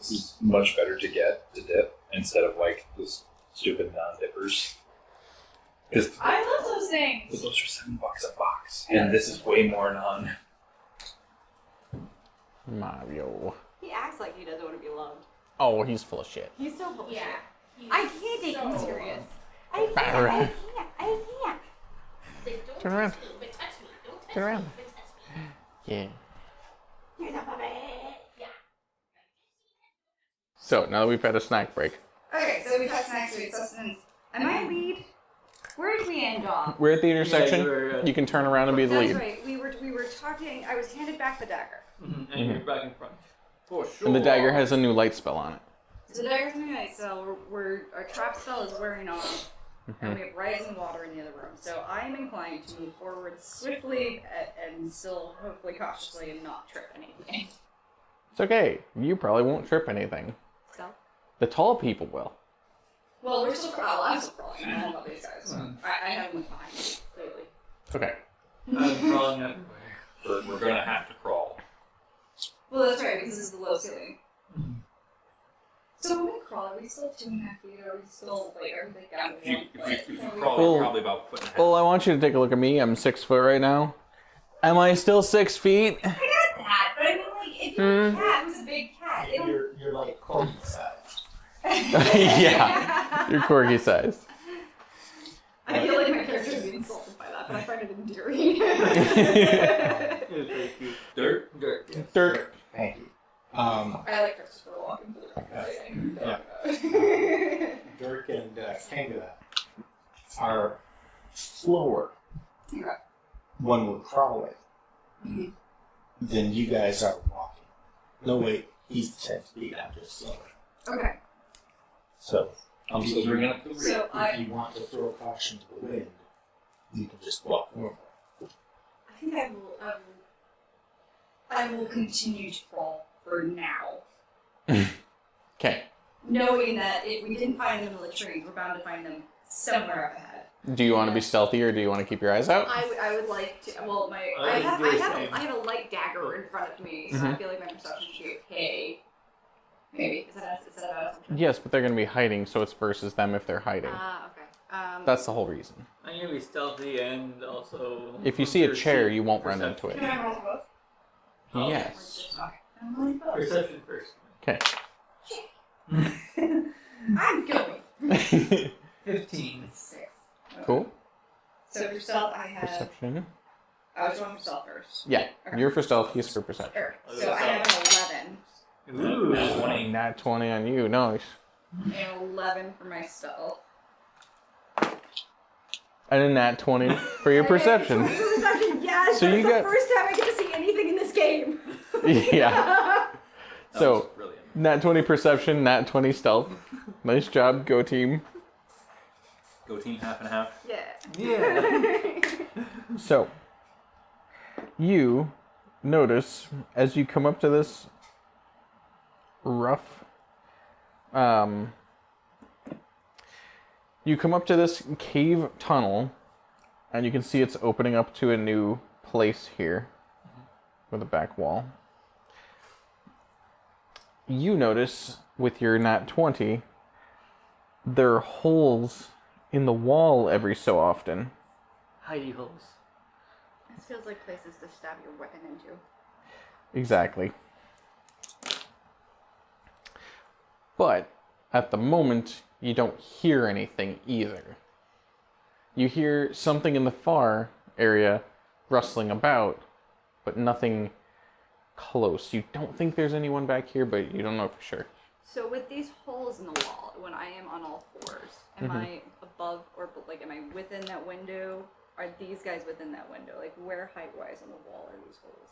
This is much better to get to dip instead of like those stupid non-dippers. I love those things. But those are $7 a box, and this is way more non. Mario. He acts like he doesn't want to be loved. Oh, he's full of shit. He's so full of shit. He's I can't take him so serious. Turn I can't. Like, don't Turn around. touch me, but touch me. Don't touch Turn around. me, but touch me. Yeah. You're the puppet. Yeah. So, now that we've had a snack break, Okay, so we've had snacks, we had sustenance. Am I a lead? Where did we end off? we're at the intersection. you were, You can turn around and be the That's lead. right. We were talking. I was handed back the dagger. and you're back in front. For sure. And the dagger has a new light spell on it. So the dagger's in the night cell. Our trap spell is wearing off, and we have rising water in the other room. So I am inclined to move forward swiftly and still hopefully cautiously and not trip anything. It's okay. You probably won't trip anything. So. The tall people will. Well, we're still crawling. I'm still crawling. I don't know about these guys. I have them behind me, clearly. Okay. I'm crawling everywhere. We're gonna have to crawl. Well, that's right, because this is the low ceiling. So when we crawl, are we still 2.5 feet, or are we still, like, everything down to 1 If you foot? crawl, Well- you're probably about a foot and a half. Well, I want you to take a look at me. I'm 6 foot right now. Am I still 6 feet? I got that, but I mean, like, if you're a cat, who's a big cat? It don't... You're like corgi size. Yeah. You're corgi sized. I feel like my character would be insulted by that, but I find it endearing. It was very cute. Dirt? Dirt. Yeah. Dirt. Thank you. I like Christopher walking through Dirk and Kanga are slower Okay. when we're crawling than you guys are walking. No, wait, he's 10 feet, I'm just slower. Okay. So, I'm still bringing up the So if you want to throw caution to the wind, you can just walk normal. I think I will continue to crawl for now. Okay. Knowing that if we didn't find them in the tree, we're bound to find them somewhere up ahead. Do you want to be stealthy or do you want to keep your eyes out? I would like to. Well, I have a light dagger in front of me, so I feel like my perception should be okay. Maybe is that an assumption? Yes, but they're going to be hiding, so it's versus them if they're hiding. Okay. That's the whole reason. I'm gonna be stealthy and also. If you see a chair, you won't run into it. Can I roll for both? Oh. Yes. Okay. I'm rolling both. Perception first. Okay. I'm going. 15. 6. Cool. So for stealth, I had. Perception. I was going for stealth first. Yeah. Okay. You're for stealth, he's for perception. Sure. So I have an 11. Ooh. Nat 20. Nat 20 on you. Nice. And 11 for my stealth. And a nat 20 for your perception. Perception, yes. So That's you the got- first time I get to see anything in this game. Yeah. That was So, brilliant. nat 20 perception, nat 20 stealth. Nice job, go team. Go team half and half. Yeah. Yeah. So, you notice as you come up to this rough, you come up to this cave tunnel, and you can see it's opening up to a new place here with a back wall. You notice with your nat 20, there are holes in the wall every so often. Hidey holes. This feels like places to stab your weapon into. Exactly. But at the moment, you don't hear anything either. You hear something in the far area rustling about, but nothing close. You don't think there's anyone back here, but you don't know for sure. So with these holes in the wall, when I am on all fours, am I above or like am I within that window? Are these guys within that window? Like where height-wise on the wall are these holes?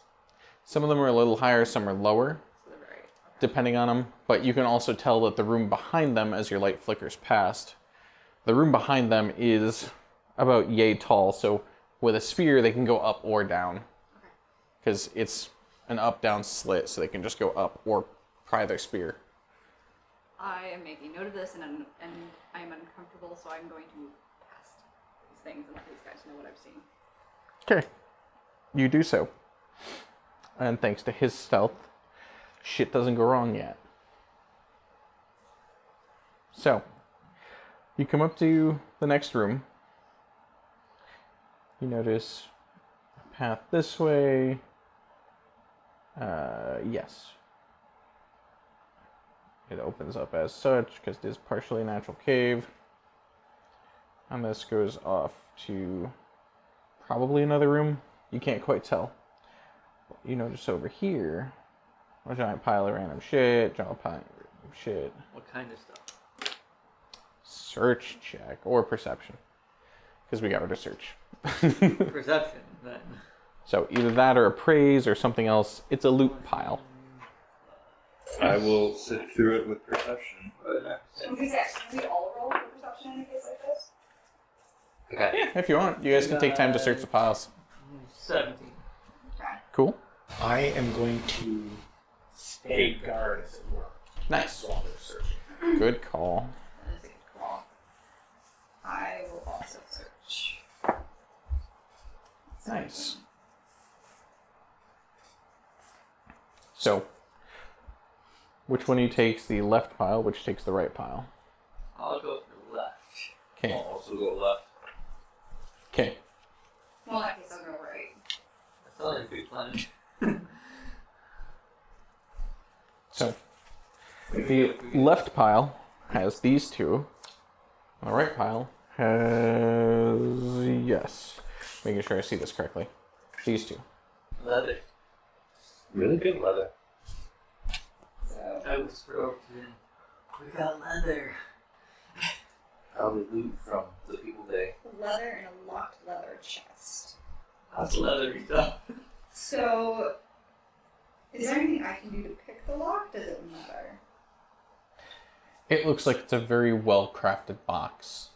Some of them are a little higher, some are lower, So they're very depending on them. But you can also tell that the room behind them, as your light flickers past, the room behind them is about yay tall. So with a spear, they can go up or down. Because it's an up-down slit, so they can just go up or pry their spear. I am making note of this, and I am uncomfortable, so I'm going to move past these things and let these guys know what I've seen. Okay. You do so. And thanks to his stealth, shit doesn't go wrong yet. So, you come up to the next room. You notice a path this way. Yes. It opens up as such because it is partially a natural cave. And this goes off to probably another room. You can't quite tell. You notice over here a giant pile of random shit, giant pile of random shit. What kind of stuff? Search check or perception. Because we got rid of search. Perception, then. So either that or appraise or something else. It's a loot pile. I will sift through it with perception. Can we all roll for perception in a case like this? Okay. Yeah, if you want. You guys can take time to search the piles. 17. Okay. Cool. I am going to stay guard, as it were. Nice. While they're searching. Good call. That is a good call. I will also search. Nice. So, which one of you takes the left pile, which takes the right pile? I'll go for left. Okay. I'll also go left. Okay. Well, in that case, I'll go right. That's all I'd be planning. So, the left pile has these two. The right pile has, yes, making sure I see this correctly, these two. Leather. Really good leather. So, I whisper over to him. We got leather. Probably loot from the people day. leather and a locked leather chest. That's leathery stuff. So, is there anything I can do to pick the lock? Does it matter? It looks like it's a very well-crafted box.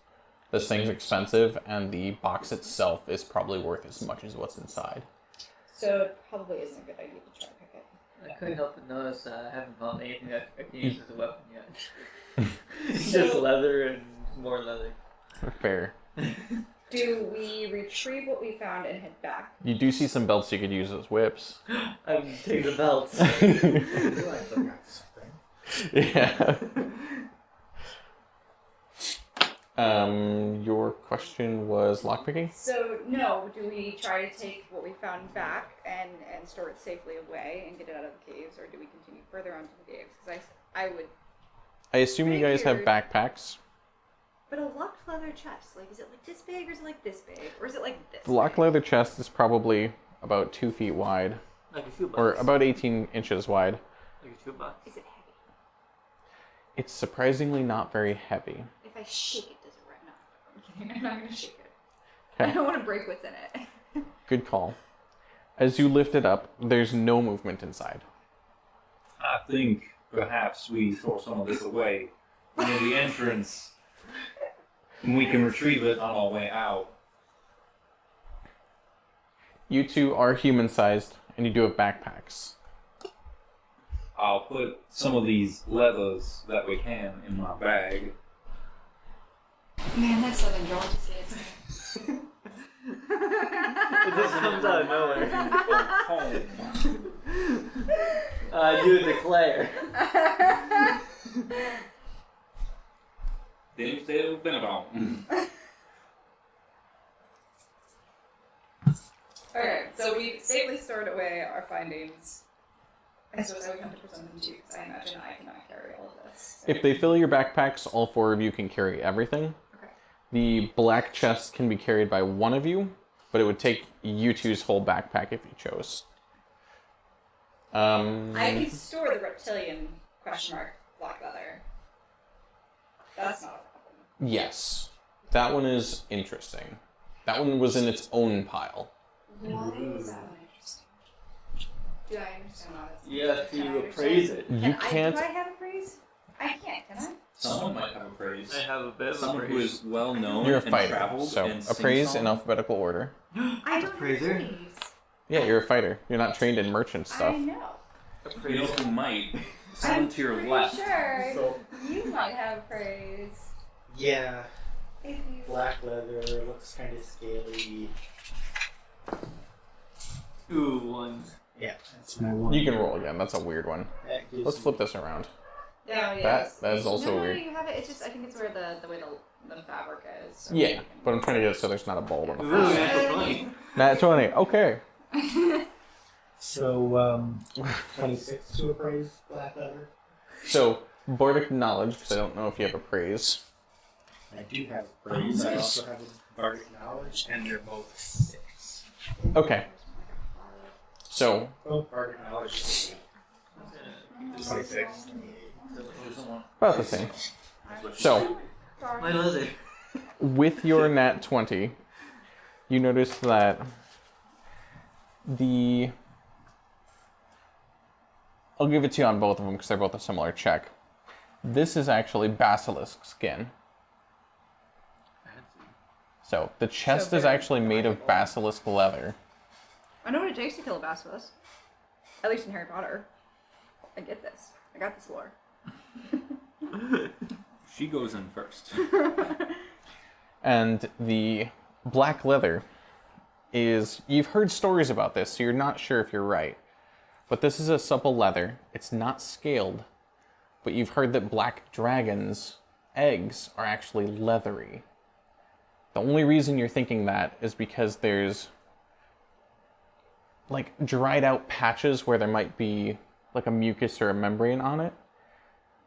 This thing's expensive, and the box itself is probably worth as much as what's inside. So it probably isn't a good idea to try to pick it. I couldn't help but notice I haven't found anything that I can use as a weapon yet. It's just leather and more leather. Fair. Do we retrieve what we found and head back? You do see some belts you could use as whips. I would take the belts. I feel like I forgot something. Yeah. Your question was lockpicking? So, no, do we try to take what we found back and store it safely away and get it out of the caves, or do we continue further onto the caves? Because I would... I assume you guys have Figured. backpacks. But a locked leather chest, like, is it like this big, or is it like this big? Or is it like this The locked big? leather chest is probably about 2 feet wide, Like a shoebox. or about 18 inches wide. Like a shoebox. Is it heavy? It's surprisingly not very heavy. If I shake it, does it right now? I'm kidding, I'm not going to shake it. I Okay, don't want to break what's in it. good call. As you lift it up, there's no movement inside. I think perhaps we throw some of this away near the entrance. And we can retrieve it on our way out. You two are human-sized, and you do have backpacks. I'll put some of these leathers that we can in my bag. Man, that's Southern Georgia kids. It just comes out of nowhere. Home. I do declare. Didn't say it was been about. Okay, so we safely stored away our findings. And so we come to present them to you, because I imagine I cannot carry all of this. If they fill your backpacks, all 4 of you can carry everything. Okay. The black chest can be carried by one of you, but it would take you two's whole backpack if you chose. I can store the reptilian question mark black leather. That's not a problem. Yes. That one is interesting. That one was in its own pile. Why is that one interesting? Do I understand why that's You have Can I to understand? appraise it. You can't... Do I have a praise? I can't, can I? Someone might have a praise. I have a bit of Someone who appraise. is well known You're a and fighter, traveled so and appraise in sing-song. alphabetical order. I don't Appraiser? have a praise. Yeah, you're a fighter. You're not trained in merchant I stuff. know. You know Appraise. who might? Someone I'm to your pretty left. sure So- you might have praise. Yeah, If you... black leather looks kind of scaly. Ooh, one. Yeah, that's my one. You can roll again. That's a weird one. That gives Let's me flip this around. Yeah, yeah. That is also no, weird. you have it. It's just I think it's where the way the fabric is. So Yeah, but I'm trying to get it so there's not a bulb on the Ooh, front. natural 20. Nat 20. Okay. So, 26 to appraise black leather. So bardic knowledge, because I don't know if you have appraise. I do have appraise. I also have a bardic knowledge, and they're both 6. Okay. So Both bardic knowledge is 26. about the same. So My leather. with your nat 20, you notice that I'll give it to you on both of them because they're both a similar check. This is actually basilisk skin. So the chest So is very actually made of valuable. basilisk leather. I know what it takes to kill a basilisk. At least in Harry Potter. I get this. I got this lore. She goes in first. And the black leather is, you've heard stories about this, so you're not sure if you're right. But this is a supple leather. It's not scaled. But you've heard that black dragons' eggs are actually leathery. The only reason you're thinking that is because there's like dried out patches where there might be like a mucus or a membrane on it.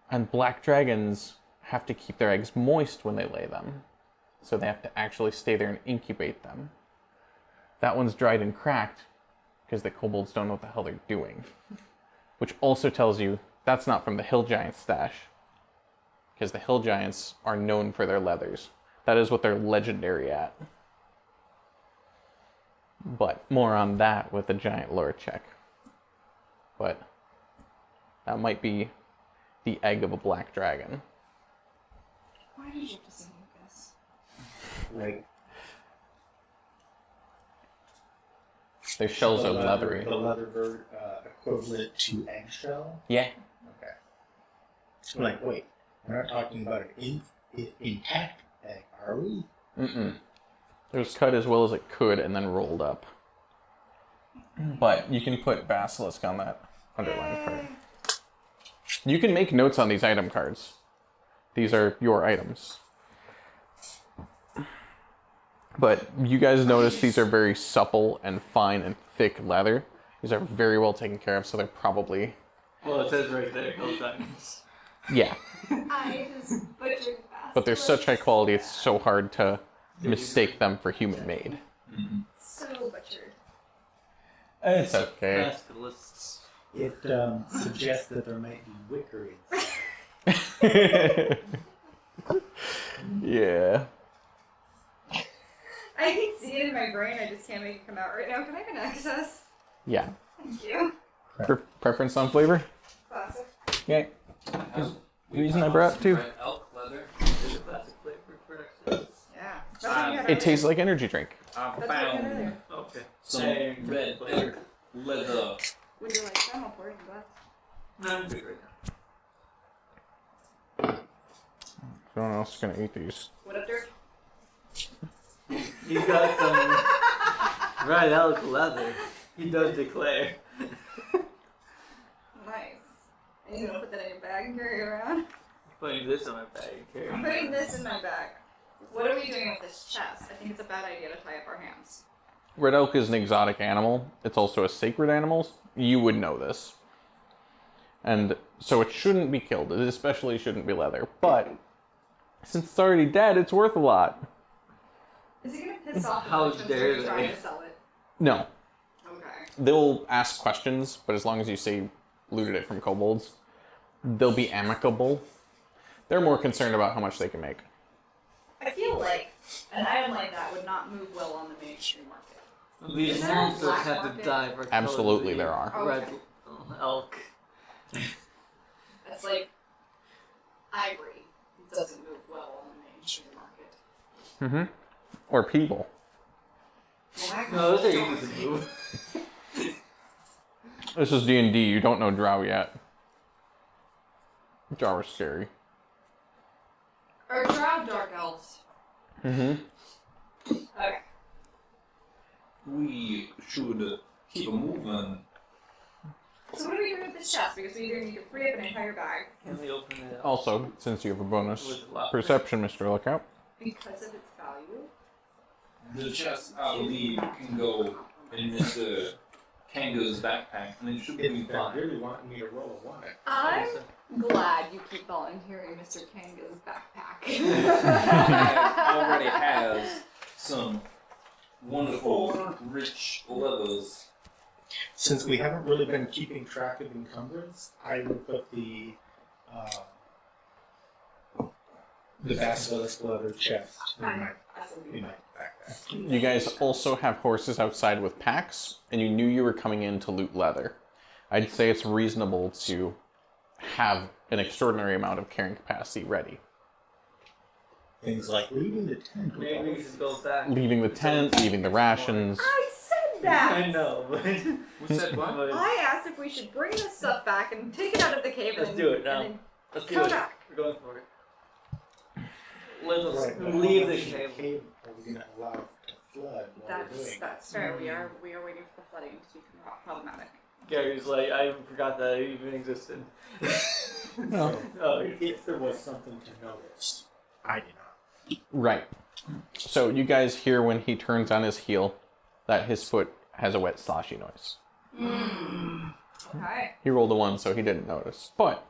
And black dragons have to keep their eggs moist when they lay them. So they have to actually stay there and incubate them. That one's dried and cracked because the kobolds don't know what the hell they're doing. Which also tells you that's not from the hill giant stash. Because the hill giants are known for their leathers. That is what they're legendary at. But more on that with the giant lore check. But that might be the egg of a black dragon. Why did you have to say mucus? Like, Their shells the are leather- leathery. The leather bird equivalent to eggshell? Yeah. Okay. I'm like, wait, we're not talking about an intact egg, are we? Mm-mm. It was cut as well as it could and then rolled up. But you can put basilisk on that underlined card. You can make notes on these item cards. These are your items. But you guys notice these are very supple and fine and thick leather. These are very well taken care of, so they're probably... Well, it says right there, hill giants. Yeah. I just butchered fast. But they're such high quality, it's so hard to mistake them for human-made. So butchered. It's okay. Basilists. It suggests that there might be wickeries. Yeah. I can see it in my brain, I just can't make it come out right now. Can I have an access? Yeah. Thank you. Preference on flavor? Classic. Yeah. The reason I brought two. Red elk leather. Is a classic flavor for access. Yeah. That's what you had It earlier. tastes like energy drink. I That's what you had found earlier. Okay. some Same red flavor. leather. Would you like some? I'll pour it in the glass. No, I'm good right now. No one else is gonna eat these. What up, Dirk? He's got some red elk leather. He does declare. Nice. And you gonna put that in your bag and carry it around? Putting this in my bag and I'm carrying putting this in my bag. What are we doing with this chest? I think it's a bad idea to tie up our hands. Red elk is an exotic animal. It's also a sacred animal. You would know this. And so it shouldn't be killed. It especially shouldn't be leather. But since it's already dead, it's worth a lot. Is it gonna piss off the How merchants dare when you they. try to sell it? No. Okay. They'll ask questions, but as long as you say looted it from kobolds, they'll be amicable. They're more concerned about how much they can make. I feel like an item like that would not move well on the mainstream market. These Is there a monsters black have market? to die for Absolutely killing there are. Oh, red okay. elk. That's like ivory. It doesn't move well on the mainstream market. Or people. No, those are easy to move. This is D&D. You don't know drow yet. Drow are scary. Or drow dark elves. Mm-hmm. Okay. We should keep moving. So what do we do with this chest? Because we either need to free up an entire bag Can we open it up? Also, since you have a bonus With lockers? perception, Mr. Lookout. because of its value. The chest, I believe, can go in Mr. Kanga's backpack, and it should be If they're fine. really wanting me to roll a 1. I'm glad you keep volunteering Mr. Kanga's backpack. Already has some wonderful, rich leathers. Since we haven't really been keeping track of encumbrance, I would put the basilisk leather chest in my backpack. You guys also have horses outside with packs, and you knew you were coming in to loot leather. I'd say it's reasonable to have an extraordinary amount of carrying capacity ready. Things like leaving the tent. with all Maybe we of should go back. Leaving the tent, leaving the rations. I said that! I know, but... We said what? but I asked if we should bring this stuff back and take it out of the cave Let's and, do it now. and then Let's do come it. back. We're going for it. Let us Right, but leave how the much cave. are we going to allow to flood while we're doing That's fair. We are waiting for the flooding to become problematic. Gary's like, I forgot that it even existed. No. Oh, it? If there was something to notice, I did not. Right. So you guys hear when he turns on his heel that his foot has a wet sloshy noise. Okay. He rolled a 1, so he didn't notice. But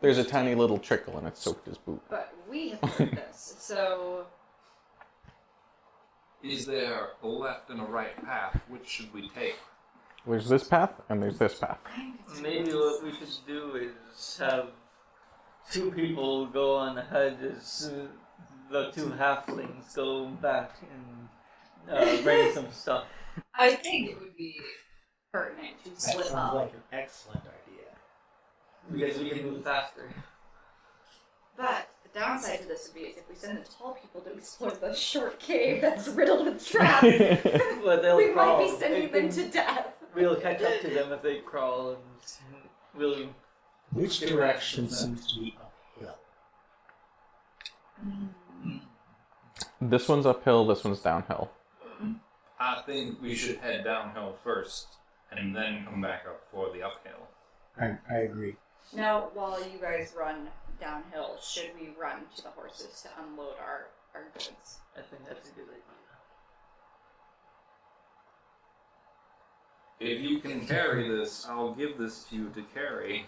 there's a tiny little trickle and it soaked his boot. But we have heard this, so Is there a left and a right path? Which should we take? There's this path and there's this path. maybe what we should do is have 2 people go on ahead as the 2 halflings go back and bring some stuff. I think it would be pertinent to That split sounds up. like an excellent idea. Because we can move faster. But the downside to this would be is if we send the tall people to explore the short cave that's riddled with traps, But they'll we crawl. might be sending They them can- to death. We'll catch up to them if they crawl, and we'll. Which direction seems to be uphill? This one's uphill, this one's downhill. I think we should head downhill first, and then come back up for the uphill. I agree. Now, while you guys run downhill, should we run to the horses to unload our goods? I think that's a good idea. If you can carry this, I'll give this to you to carry.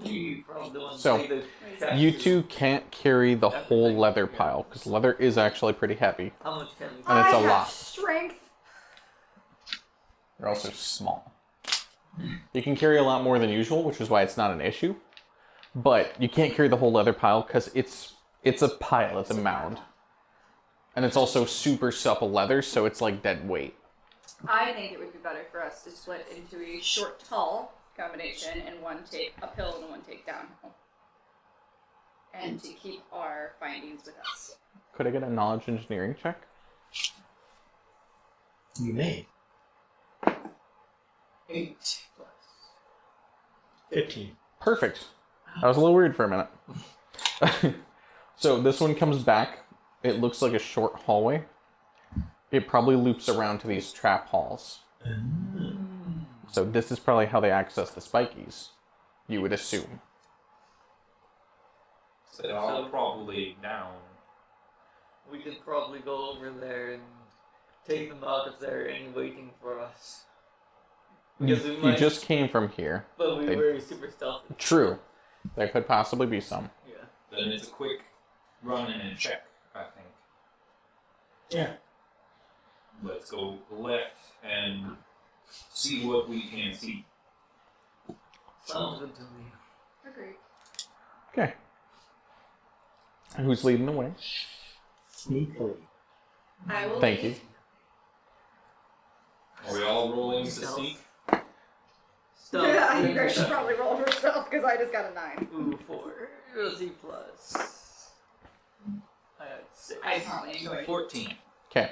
We probably want to So, take the chest. You 2 can't carry the whole leather pile, because leather is actually pretty heavy. How much can we? And it's I a have lot. strength. They're also small. You can carry a lot more than usual, which is why it's not an issue. But you can't carry the whole leather pile because it's a pile, it's a mound. And it's also super supple leather, so it's like dead weight. I think it would be better for us to split into a short, tall combination and one take uphill and one take downhill. And to keep our findings with us. Could I get a knowledge engineering check? You may. 8 plus. 15. Perfect. I was a little worried for a minute. So this one comes back. It looks like a short hallway. It probably loops around to these trap halls. So this is probably how they access the spikies, you would assume. So they're all probably down. We could probably go over there and take them out if they're any waiting for us. Because we You might, just came from here. but we they- were super stealthy. True. There could possibly be some. Yeah. Then it's a quick run in and check, I think. Yeah. Let's go left and see what we can see. Sounds good to me. Agreed. Okay. Who's leading the way? Sneakily. I will Thank lead. you. Are we all rolling to sneak? Stealth. Yeah, you guys should probably roll for stealth because I just got a 9. Ooh, 4. C plus. I had 6. I currently enjoy it. 14. Okay.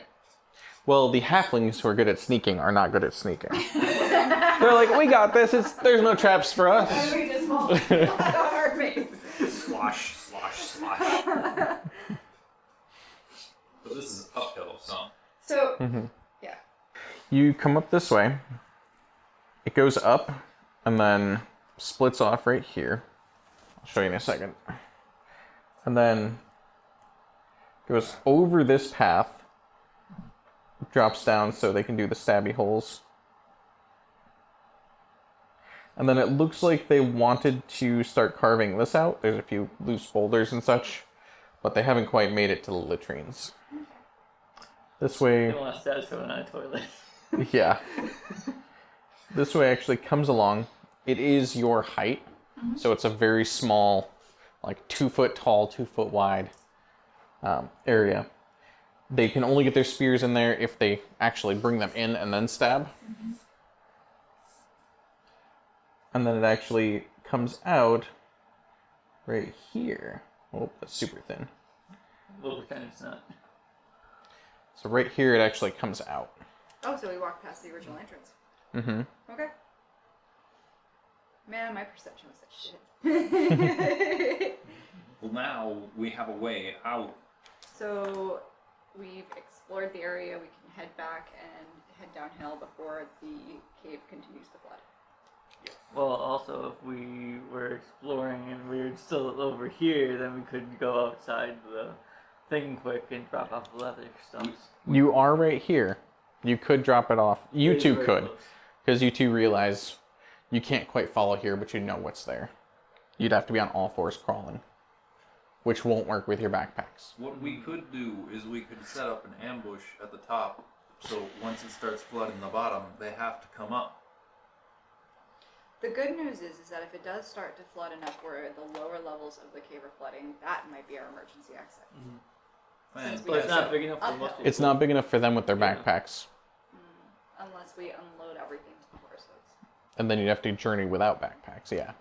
Well, the halflings who are good at sneaking are not good at sneaking. They're like, we got this. There's no traps for us. And we just fall flat on our face. Slosh, slosh, slosh. But this is uphill, so. So, Mhm. yeah. You come up this way. It goes up and then splits off right here. I'll show you in a second. And then goes over this path, drops down so they can do the stabby holes. And then it looks like they wanted to start carving this out. There's a few loose boulders and such, but they haven't quite made it to the latrines. This way... You want to stab someone on a toilet. Yeah. This way actually comes along. It is your height, so it's a very small, like 2 foot tall, 2 foot wide area. They can only get their spears in there if they actually bring them in and then stab. And then it actually comes out right here. Oh, that's super thin. We'll pretend it's not. So right here it actually comes out. Oh, so we walked past the original entrance. Mm-hmm. Okay. Man, my perception was such shit. Well, now we have a way out. So we've explored the area. We can head back and head downhill before the cave continues to flood. Well, also, if we were exploring and we were still over here, then we could go outside the thing quick and drop off the leather stumps. You are right here. You could drop it off. You two Very could. close. Because you two realize you can't quite follow here, but you know what's there. You'd have to be on all fours crawling, which won't work with your backpacks. What we could do is we could set up an ambush at the top, so once it starts flooding the bottom, they have to come up. The good news is that if it does start to flood enough where the lower levels of the cave are flooding, that might be our emergency exit. Man, Since we But it's have not big enough for most uphill. people. It's not big enough for them with their Yeah. backpacks. Unless we unload everything to the horses. And then you'd have to journey without backpacks, yeah.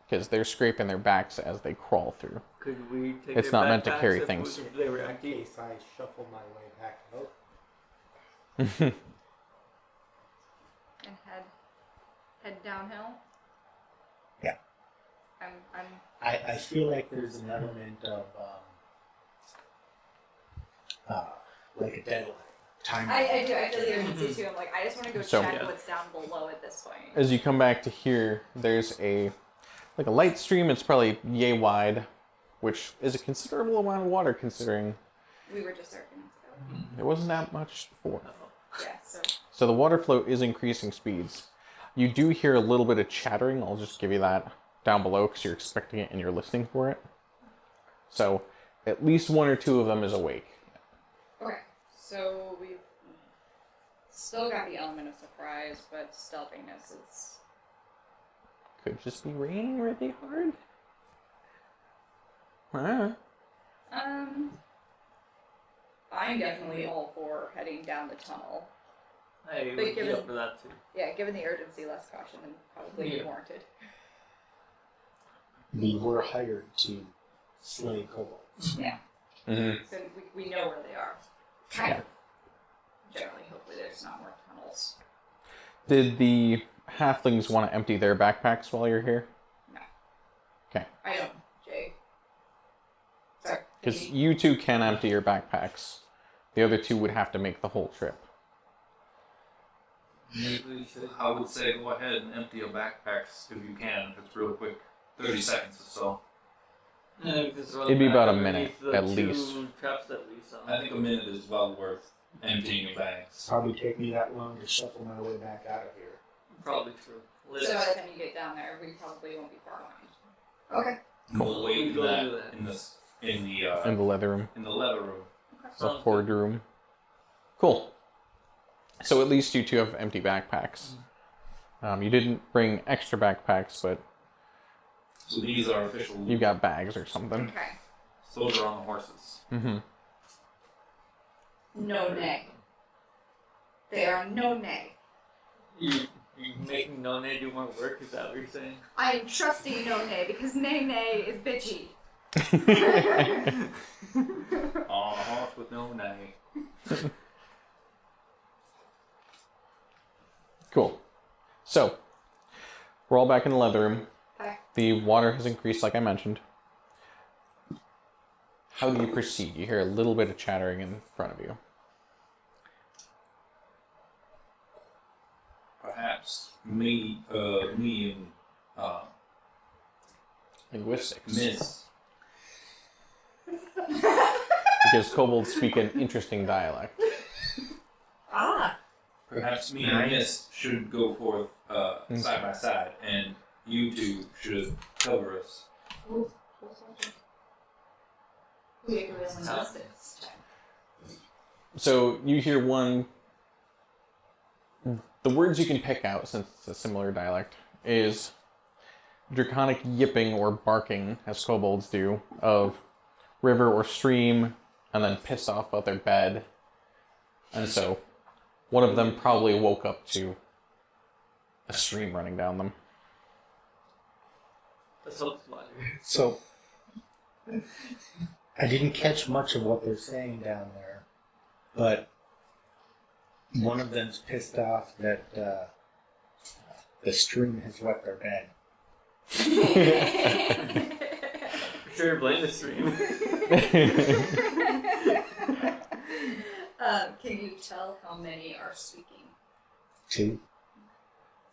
Because they're scraping their backs as they crawl through. Could we take It's their not meant to backpacks carry if things. if they were In empty? case I shuffle my way back out. And head downhill. Yeah. I'm I feel like there's an element of like a deadline. Time. I do. I feel the urgency too. I'm like, I just want to go So- check Yeah. what's down below at this point. As you come back to here, there's a light stream. It's probably yay wide, which is a considerable amount of water considering We were just 30 minutes ago. it wasn't that much before. Yeah, so So the water flow is increasing speeds. You do hear a little bit of chattering. I'll just give you that down below because you're expecting it and you're listening for it. So at least one or two of them is awake. okay. So we've still got the element of surprise, but stealthiness is Could just be raining really hard. Huh? I'm definitely all for heading down the tunnel. I But would be given- up for that too. Yeah, given the urgency, less caution than probably Yeah. warranted. We were hired to slay kobolds. Yeah. Mm-hmm. So we know where they are. Kind of. Generally, hopefully there's not more tunnels. Did the halflings want to empty their backpacks while you're here? No. Okay. I don't, Jay. Sorry. Because you two can empty your backpacks. The other two would have to make the whole trip. I would say go ahead and empty your backpacks if you can, if it's real quick. 30 seconds or so. It'd be about a minute, at least. Traps that we saw. I think a minute is well worth emptying your bags. Probably take me that long to shuffle my way back out of here. Probably true. So by the time you get down there, we probably won't be far behind. Okay. We'll wait We for go that do that. In the leather room. in the leather room. The Sounds hoard good. room. Cool. So at least you two have empty backpacks. You didn't bring extra backpacks, but So these are official. you got bags or something. Okay. Those are on the horses. Mm-hmm. No nay. They are no nay. You making None do more work? Is that what you're saying? I am trusting no nay because nay nay is bitchy. On a horse with no name. Cool. So, we're all back in the leather room. Okay. The water has increased, like I mentioned. How do you proceed? You hear a little bit of chattering in front of you. perhaps me and Linguistics. Miss. Because kobolds speak an interesting dialect. Perhaps me and Miss should go forth side by side, and you two should cover us. We agree on linguistics. So you hear one. The words you can pick out, since it's a similar dialect, is draconic yipping or barking, as kobolds do, of river or stream, and then pissed off about their bed. And so, one of them probably woke up to a stream running down them. That's so funny. So, I didn't catch much of what they're saying down there, but one of them's pissed off that the stream has wet their bed. Sure, blame the stream. Can you tell how many are speaking? 2.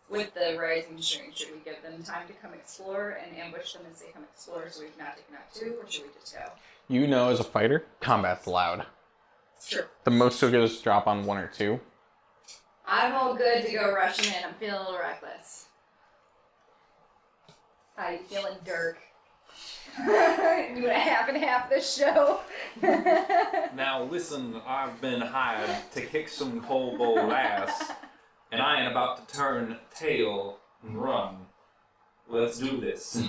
With the rising stream, should we give them time to come explore and ambush them as they come explore so we can not take them out too, or should we just go? You know, as a fighter, combat's loud. Sure. The most you'll get is drop on 1 or 2. I'm all good to go rushing in. I'm feeling a little reckless. How you feeling, Dirk? You want half and half this show? Now listen, I've been hired to kick some kobold ass, and I ain't about to turn tail and run. Let's do this.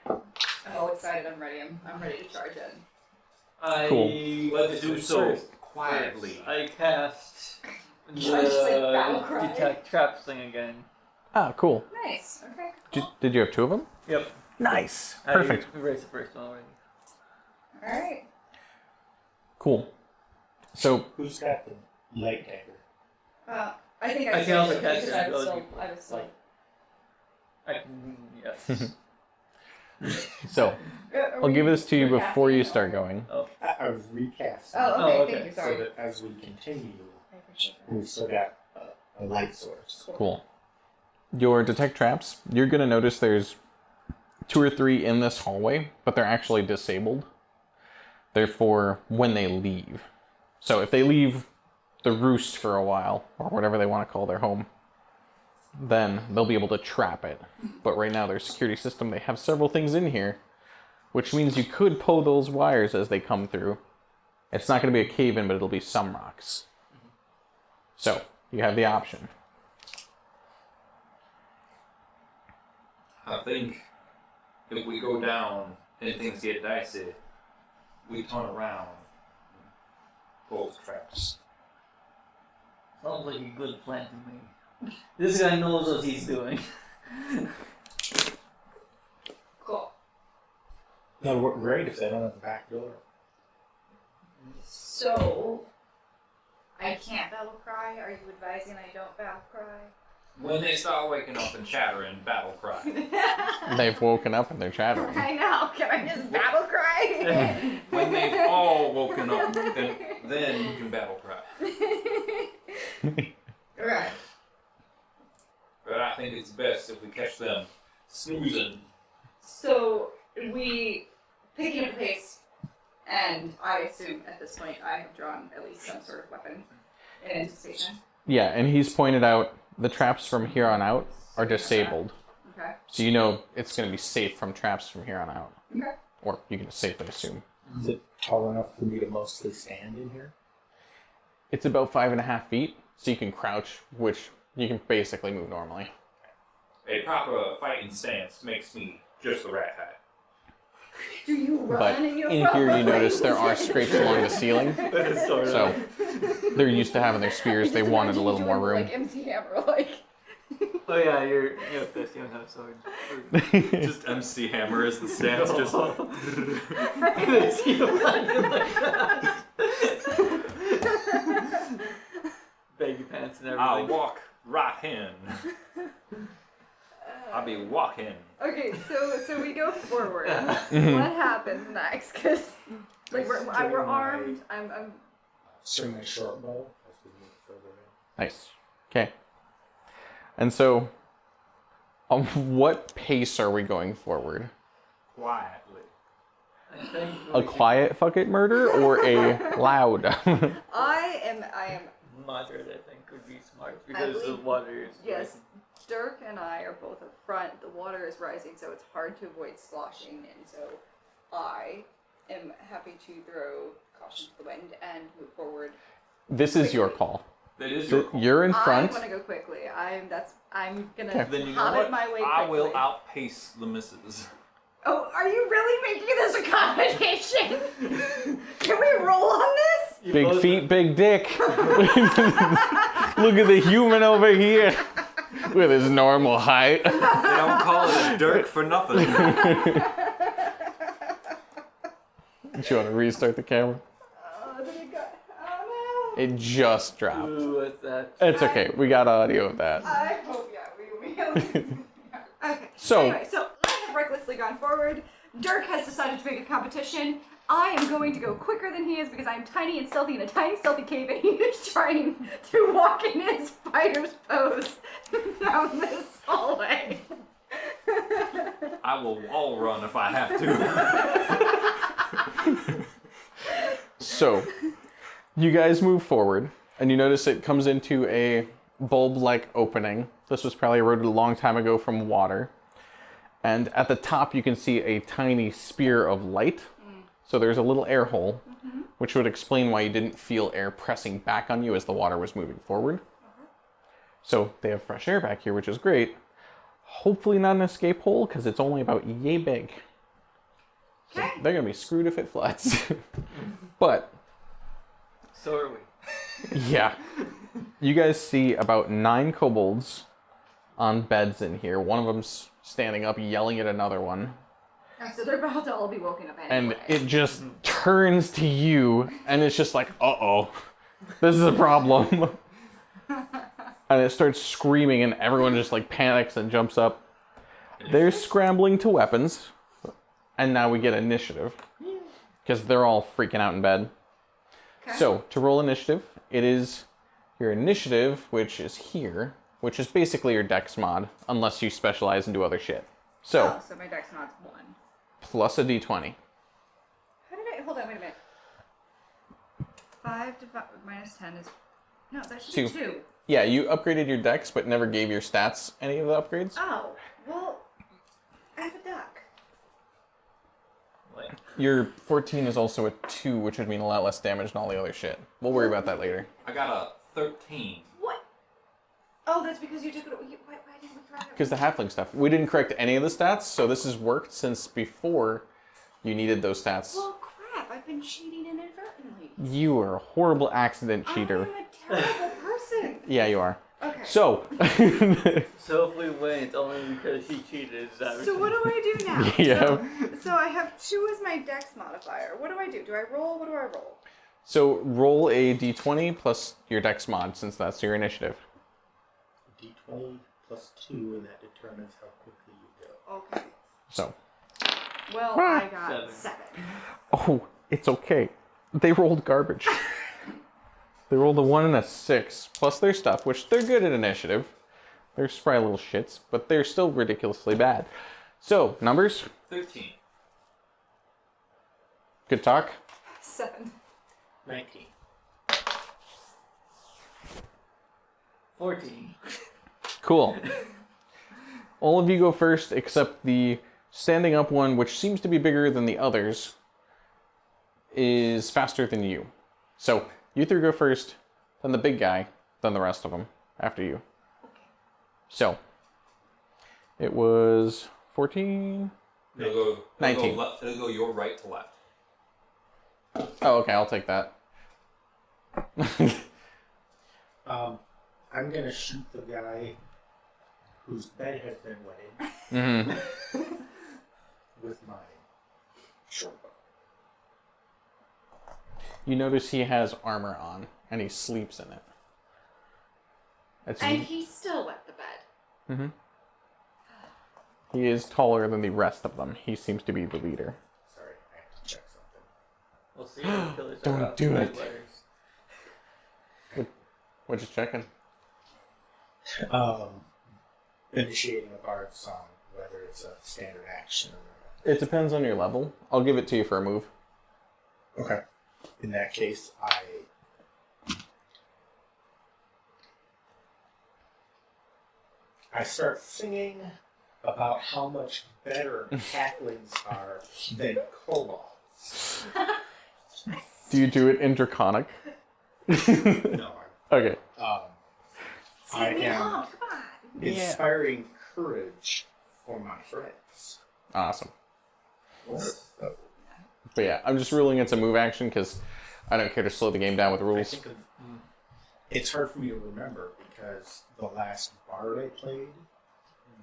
I'm all excited. I'm ready. I'm ready to charge in. Let's do so quietly. I cast Should I just, like, battle the cry? detect traps thing again. Ah, cool. Nice. Okay. Cool. Did you have 2 of them? Yep. Nice. Perfect. I erased the first one already. All right. Cool. So, Who's got the light dagger? I think I can also catch because it. I was still. I can, yes. so I'll give this to you before you start going. I was recasting. Oh, okay. Oh, okay. Thank you. So Sorry. that as we continue, I appreciate that. we've still got a light source. Cool. Your detect traps, you're going to notice there's 2 or 3 in this hallway, but they're actually disabled. They're for when they leave. So if they leave the roost for a while, or whatever they want to call their home, then they'll be able to trap it. But right now, their security system, they have several things in here, which means you could pull those wires as they come through. It's not going to be a cave-in, but it'll be some rocks. So, you have the option. I think if we go down and things get dicey, we turn around and pull the traps. Sounds like a good plan to me. This guy knows what he's doing. Cool. That'll work great if they don't have a back door. So, I can't battle cry. Are you advising I don't battle cry? When they start waking up and chattering, battle cry. They've woken up and they're chattering. I know. Can I just battle cry? When they've all woken up, then you can battle cry. Right. But I think it's best if we catch them snoozing. So we picking up the pace, and I assume at this point I have drawn at least some sort of weapon in anticipation. Yeah, and he's pointed out the traps from here on out are disabled. Okay. So you know it's going to be safe from traps from here on out. Okay. Or you can safely assume. Is it tall enough for me to mostly stand in here? It's about 5.5 feet, so you can crouch, which you can basically move normally. A proper fighting stance makes me just the rat hat. Do you run But in your in here you notice there are scrapes along the ceiling. So they're used to having their spears. They wanted a little more room. Like MC Hammer, like. Oh yeah, you're pissed. You don't have a sword. Just MC Hammer is the stance. Just And then see you running like that. Baggy pants and I'll everything. walk right in. I'll be walking. Okay, so we go forward. What happens next? Because like we're armed. I'm Swing my short bow as we move further in. Nice. Okay. And so, what pace are we going forward? Quietly. I think A quiet fuck it murder or a loud? I am moderate, I think, would be smart because the believe- water is. yes. Dirk and I are both up front. The water is rising, so it's hard to avoid sloshing, and so I am happy to throw caution to the wind and move forward. This is your call. That is your call. You're in front. I want to go quickly. I'm gonna Okay. Then you know hobbit what? my way quickly. I will outpace the misses. Oh, are you really making this a competition? Can we roll on this? You Big both- feet, big dick. Look at the human over here with his normal height. They don't call it a dirk for nothing. Do you want to restart the camera? Oh, did it go? Oh no. It just dropped. Ooh, what's that? It's okay. We got audio of that. I hope, yeah, we will. Okay. So- anyway, so I have recklessly gone forward. Dirk has decided to make a competition. I am going to go quicker than he is because I'm tiny and stealthy in a tiny stealthy cave, and he is trying to walk in his spider's pose down this hallway. I will wall run if I have to. So, you guys move forward, and you notice it comes into a bulb-like opening. This was probably eroded a long time ago from water. And at the top, you can see a tiny spear of light. So there's a little air hole, which would explain why you didn't feel air pressing back on you as the water was moving forward. So they have fresh air back here, which is great. Hopefully not an escape hole, because it's only about yay big. So Okay. they're going to be screwed if it floods. But, So are we. yeah. You guys see about 9 kobolds on beds in here. One of them's standing up, yelling at another one. So they're about to all be woken up And anyway. it just turns to you, and it's just like, uh-oh, this is a problem. And it starts screaming, and everyone just like panics and jumps up. They're scrambling to weapons, and now we get initiative. Because they're all freaking out in bed. Okay. So, to roll initiative, it is your initiative, which is here, which is basically your dex mod, unless you specialize and do other shit. So, so my dex mod's 1. plus a d20. How did I? Hold on, wait a minute. 5 minus 10 is. No, that should be 2. Yeah, you upgraded your dex, but never gave your stats any of the upgrades. Oh, well, I have a duck. Wait. Your 14 is also a 2, which would mean a lot less damage and all the other shit. We'll worry about that later. I got a 13. What? Oh, that's because you took it. Why didn't we try it? Because the halfling stuff. We didn't correct any of the stats, so this has worked since before you needed those stats. Well, crap! I've been cheating inadvertently. You are a horrible accident cheater. I'm a terrible person. Yeah, you are. Okay. So, So if we win, it's only because she cheated. Is that So what do I do now? Yeah. So I have 2 as my dex modifier. What do I do? Do I roll? What do I roll? so roll a d20 plus your dex mod, since that's your initiative. D20 plus 2, and that determines how quickly you go. Okay. So, Well, I got 7. oh, it's okay. They rolled garbage. They rolled a 1 and a 6, plus their stuff, which they're good at initiative. They're spry little shits, but they're still ridiculously bad. So, numbers? 13. Good talk. 7. 19. 14. Cool. All of you go first, except the standing up one, which seems to be bigger than the others, is faster than you. So, you 3 go first, then the big guy, then the rest of them after you. So, it was 14. It'll go, 19. It'll go your right to left. Oh, okay, I'll take that. I'm gonna shoot the guy whose bed has been wetted Mm-hmm. with my short bow. You notice he has armor on, and he sleeps in it. It's And he still wet the bed. Mm-hmm. He is taller than the rest of them. He seems to be the leader. Sorry, I have to check something. We'll see how the killers Don't are out do for it. letters. What you checking? Initiating a bard song, whether it's a standard action or... It depends on your level. I'll give it to you for a move. Okay. In that case, I start singing about how much better halflings are than kobolds. Do you do it in Draconic? No, Okay. I Sing me am along, come on. inspiring courage for my friends. Awesome. So, But yeah, I'm just ruling it's a move action because I don't care to slow the game down with I rules. think it's hard for me to remember because the last bard I played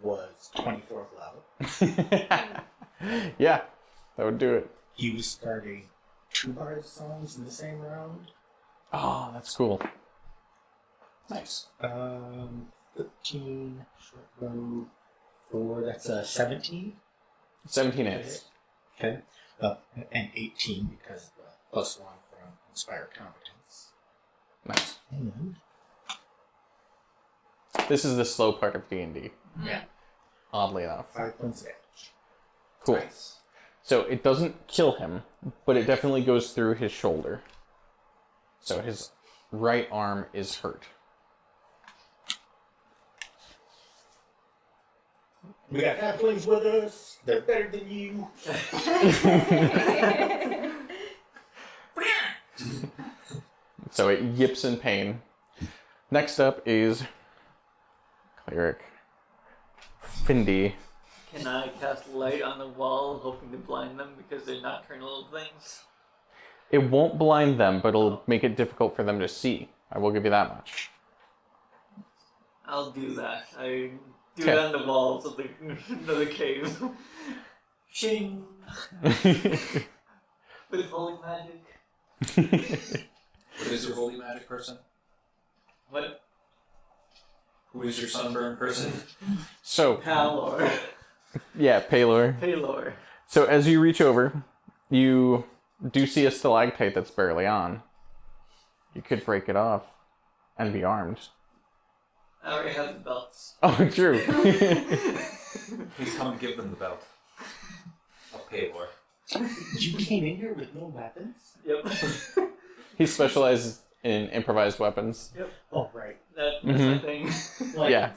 was 24th level. Yeah, that would do it. He was starting 2 bard songs in the same round. Oh, that's cool. Nice. 13, short bow, 4, that's 17. 17 hits. Okay. And 18 because of the +1 from Inspired Competence. Nice. And, This is the slow part of D&D, yeah, oddly enough. 5 points damage. Cool. Nice. So it doesn't kill him, but it definitely goes through his shoulder. So his right arm is hurt. We got halflings with us. They're better than you. So it yips in pain. Next up is Cleric Findy. Can I cast light on the wall, hoping to blind them because they're nocturnal things? It won't blind them, but it'll make it difficult for them to see. I will give you that much. I'll do that. I do Okay. it on the walls of the cave. Shing! With holy magic. What is your holy magic person? What? Who is your sunburn person? So, Palor. yeah, Palor. Palor. So as you reach over, you do see a stalactite that's barely on. You could break it off and be armed. I already have the belts. Oh, true. Please come give them the belt. Of Paylor. You came in here with no weapons? Yep. He specializes in improvised weapons. Oh, right. That's Mhm. my thing. Like, Yeah.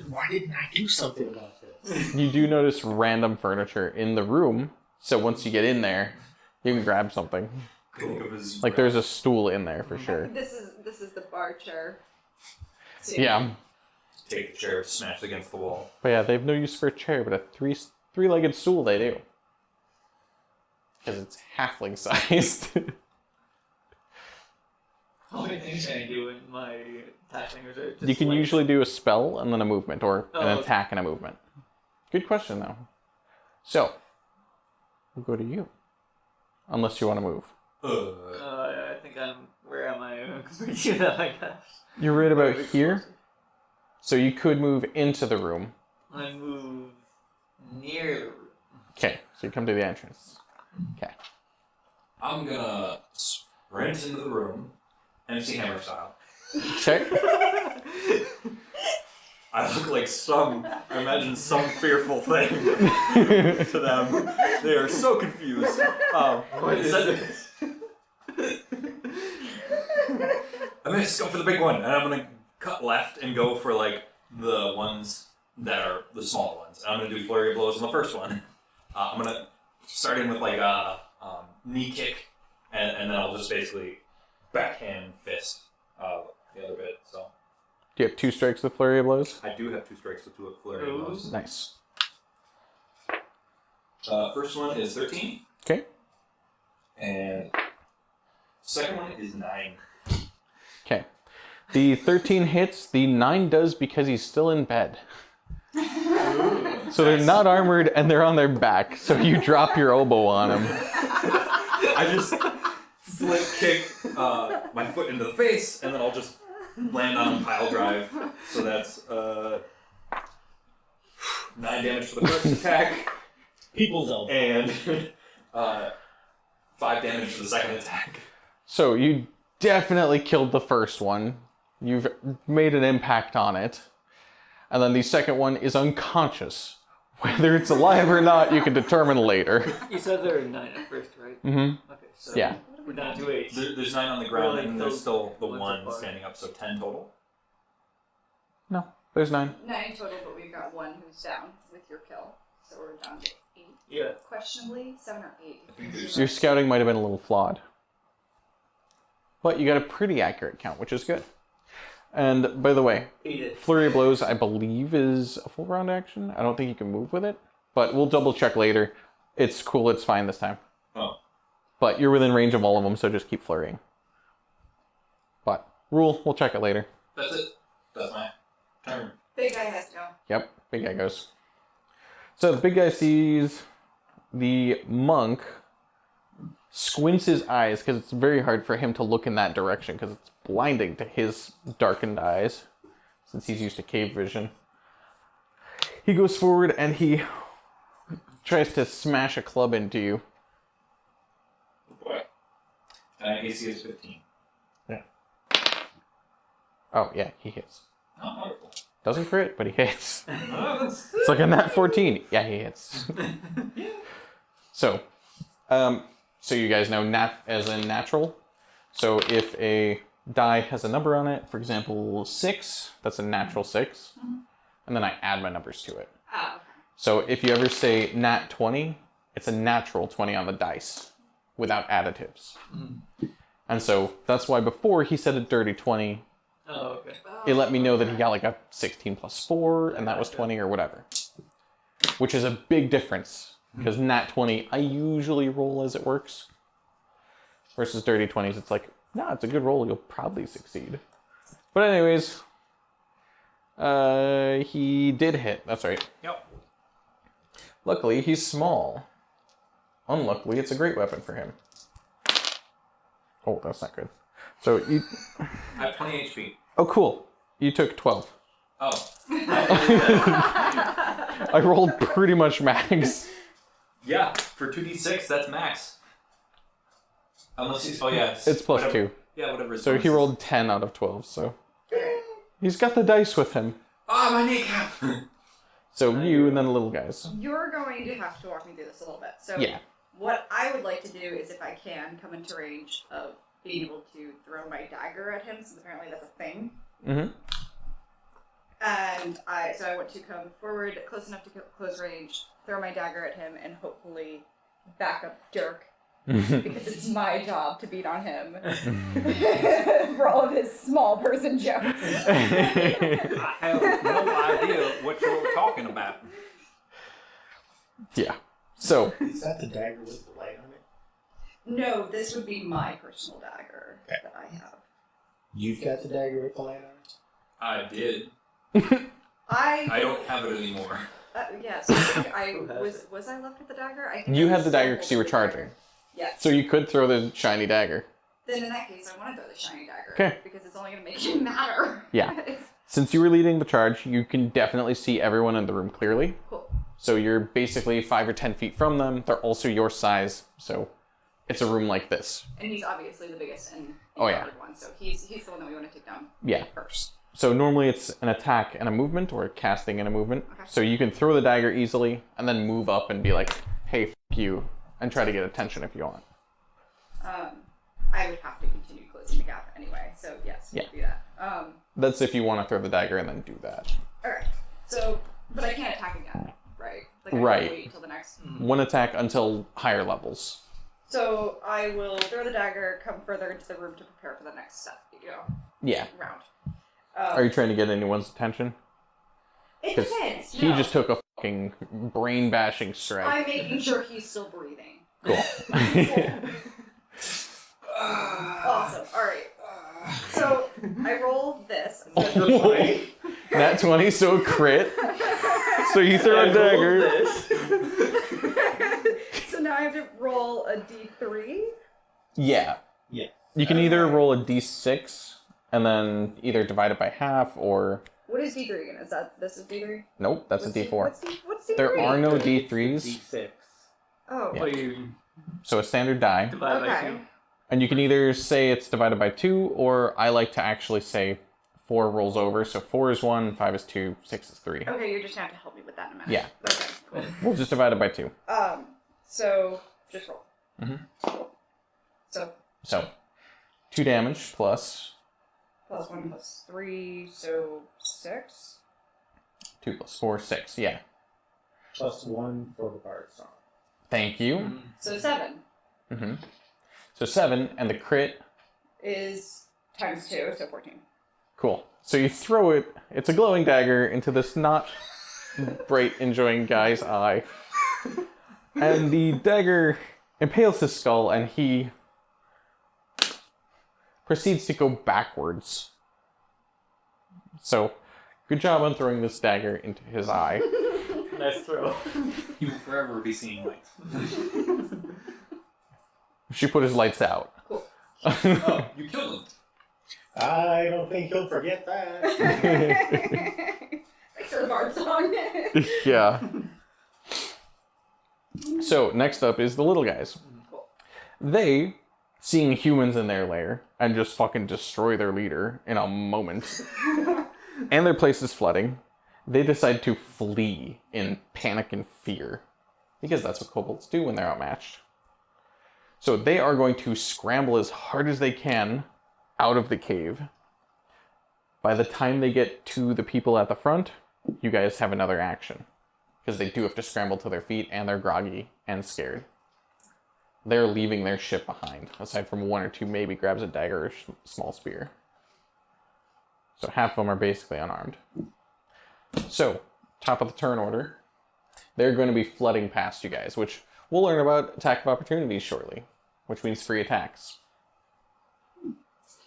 Why didn't I do something about this? You do notice random furniture in the room, so once you get in there, you can grab something. Think of his Like there's a stool in there for sure. This is the bar chair. Yeah. Take the chair, smash it against the wall. But yeah, they have no use for a chair, but a three-legged stool they do. Because it's halfling sized. How many things can I do in my tackling reserve? You can usually do a spell and then a movement, or an Oh, attack and a movement. Good question, though. So, we'll go to you. Unless you want to move. I think I'm. Where am I? Compared to that, I guess. You're right about here, so you could move into the room. I move near the room. Okay, so you come to the entrance. Okay. I'm gonna sprint into the room, MC Hammer style. Okay. I look like I imagine some fearful thing to them. They are so confused. What is this? I'm gonna just go for the big one, and I'm gonna cut left and go for like the ones that are the smaller ones. And I'm gonna do flurry of blows on the first one. I'm gonna start in with like a knee kick, and then I'll just basically backhand fist the other bit. So Do you have 2 strikes with flurry of blows? I do have 2 strikes with 2 flurry of blows. Nice. First one is 13, Okay. and second one is 9. Okay. The 13 hits, the 9 does because he's still in bed. So they're not armored and they're on their back, so you drop your elbow on him. I just flip kick my foot into the face, and then I'll just land on a pile drive. So that's 9 damage for the first attack, People's elbow. and 5 damage for the second attack. So you definitely killed the first one. You've made an impact on it. And then the second one is unconscious. Whether it's alive or not, you can determine later. You said there were 9 at first, right? Mm-hmm. Okay, so Yeah. we're down to 8. There's 9 on the ground, Really and there's close still the ones one so far. standing up, so 10 total. No, there's 9. 9 total, but we've got 1 who's down with your kill. So we're down to 8. Yeah. Questionably, 7 or 8. I think there's Your scouting might have been a little flawed. But you got a pretty accurate count, which is good. And, by the way, 8. Flurry of Blows, I believe, is a full round action. I don't think you can move with it. But we'll double check later. It's cool, it's fine this time. Oh. But you're within range of all of them, so just keep flurrying. But, rule, we'll check it later. That's it. That's my turn. Big guy has to go. Yep, big guy goes. So the big guy sees the monk squints his eyes because it's very hard for him to look in that direction because it's blinding to his darkened eyes since he's used to cave vision. He goes forward and he tries to smash a club into you. Boy. AC is 15. Oh, yeah, he hits. Oh, wonderful. Doesn't crit, but he hits. Oh, that's... It's like a nat 14. Yeah, he hits. So you guys know nat as in natural. So if a die has a number on it, for example, 6, that's a natural 6. And then I add my numbers to it. Oh, So if you ever say nat 20, it's a natural 20 on the dice without additives. And so that's why before he said a dirty 20, Oh, okay. it let me know that he got like a 16 plus 4, and that was 20 or whatever. Which is a big difference, because nat 20, I usually roll as it works. Versus dirty 20s, it's like, no, it's a good roll, you'll probably succeed. But anyways, he did hit, that's right. Yep. Luckily, he's small. Unluckily, it's a great weapon for him. Oh, that's not good. So you... I have 20 HP. Oh, cool. You took 12. Oh. I rolled pretty much max. Yeah, for 2d6, that's max. Unless he's... Oh, yeah. It's plus whatever. 2. Yeah, whatever. his So he bonus is. rolled 10 out of 12, so... He's got the dice with him. Ah, my kneecap! So you and then the little guys. You're going to have to walk me through this a little bit. So Yeah. what I would like to do is, if I can, come into range of being able to throw my dagger at him, since apparently that's a thing. Mm-hmm. And I want to come forward close enough to close range, throw my dagger at him, and hopefully back up Dirk, because it's my job to beat on him for all of his small person jokes. I have no idea what you're talking about. Yeah. So, Is that the dagger with the light on it? No, this would be my personal dagger that I have. You've got the dagger with the light on it? I did. I don't have it anymore. Yes, I think I was I left with the dagger? I think you I had was the still dagger because you were holding the charging. dagger. Yes. So you could throw the shiny dagger. Then in that case, I want to throw the shiny dagger. Okay. Because it's only going to make it matter. Yeah. Since you were leading the charge, you can definitely see everyone in the room clearly. Cool. So you're basically 5 or 10 feet from them. They're also your size, so it's a room like this. And he's obviously the biggest and Oh, yeah. one, so he's the one that we want to take down Yeah. first. So normally it's an attack and a movement, or a casting and a movement. Okay. So you can throw the dagger easily, and then move up and be like, hey, f*** you, and try to get attention if you want. I would have to continue closing the gap anyway, so yes, we'll do that. That's if you want to throw the dagger and then do that. Alright, so, but I can't attack again, right? Like, I Right. have to wait until the next. One attack until higher levels. So I will throw the dagger, come further into the room to prepare for the next step, Yeah. round. Are you trying to get anyone's attention? It 'Cause depends. He no. just took a fucking brain-bashing strike. I'm making sure he's still breathing. Cool. Awesome. Alright. So I roll this. Nat 20, so crit. So you throw a dagger. So now I have to roll a d3. Yeah. Yeah. You can either roll a d6 and then either divide it by half, or... What is d3 again? Is that this is d3? Nope, that's a d4. What's d3? There are no d3s, D6. Oh. Yeah. Well, you so a standard die. divide by Okay. 2. And you can either say it's divided by 2, or I like to actually say 4 rolls over. So 4 is 1, 5 is 2, 6 is 3. Okay, you're just gonna have to help me with that in a minute. Yeah. Okay, cool. We'll just divide it by 2. So just roll. Mhm. So 2 damage plus plus 1 plus 3, so 6. 2 plus 4, 6. Yeah. Plus 1 for the bard song. Thank you. So 7 Mm-hmm. So 7, and the crit. is times 2, so 14. Cool. So you throw it, it's a glowing dagger, into this not bright enjoying guy's eye. And the dagger impales his skull, and he proceeds to go backwards. So, good job on throwing this dagger into his eye. Nice throw. He will forever be seeing light. She put his lights out. Cool. Oh, you killed him. I don't think he'll forget that. Thanks for the bard song. Yeah. So, next up is the little guys. Cool. They, seeing humans in their lair, and just fucking destroy their leader in a moment, and their place is flooding, they decide to flee in panic and fear. Because that's what kobolds do when they're outmatched. So they are going to scramble as hard as they can out of the cave. By the time they get to the people at the front, you guys have another action. Because they do have to scramble to their feet, and they're groggy and scared. They're leaving their ship behind, aside from 1 or 2 maybe grabs a dagger or small spear. So half of them are basically unarmed. So, top of the turn order, they're going to be flooding past you guys, which we'll learn about attack of opportunities shortly, which means free attacks.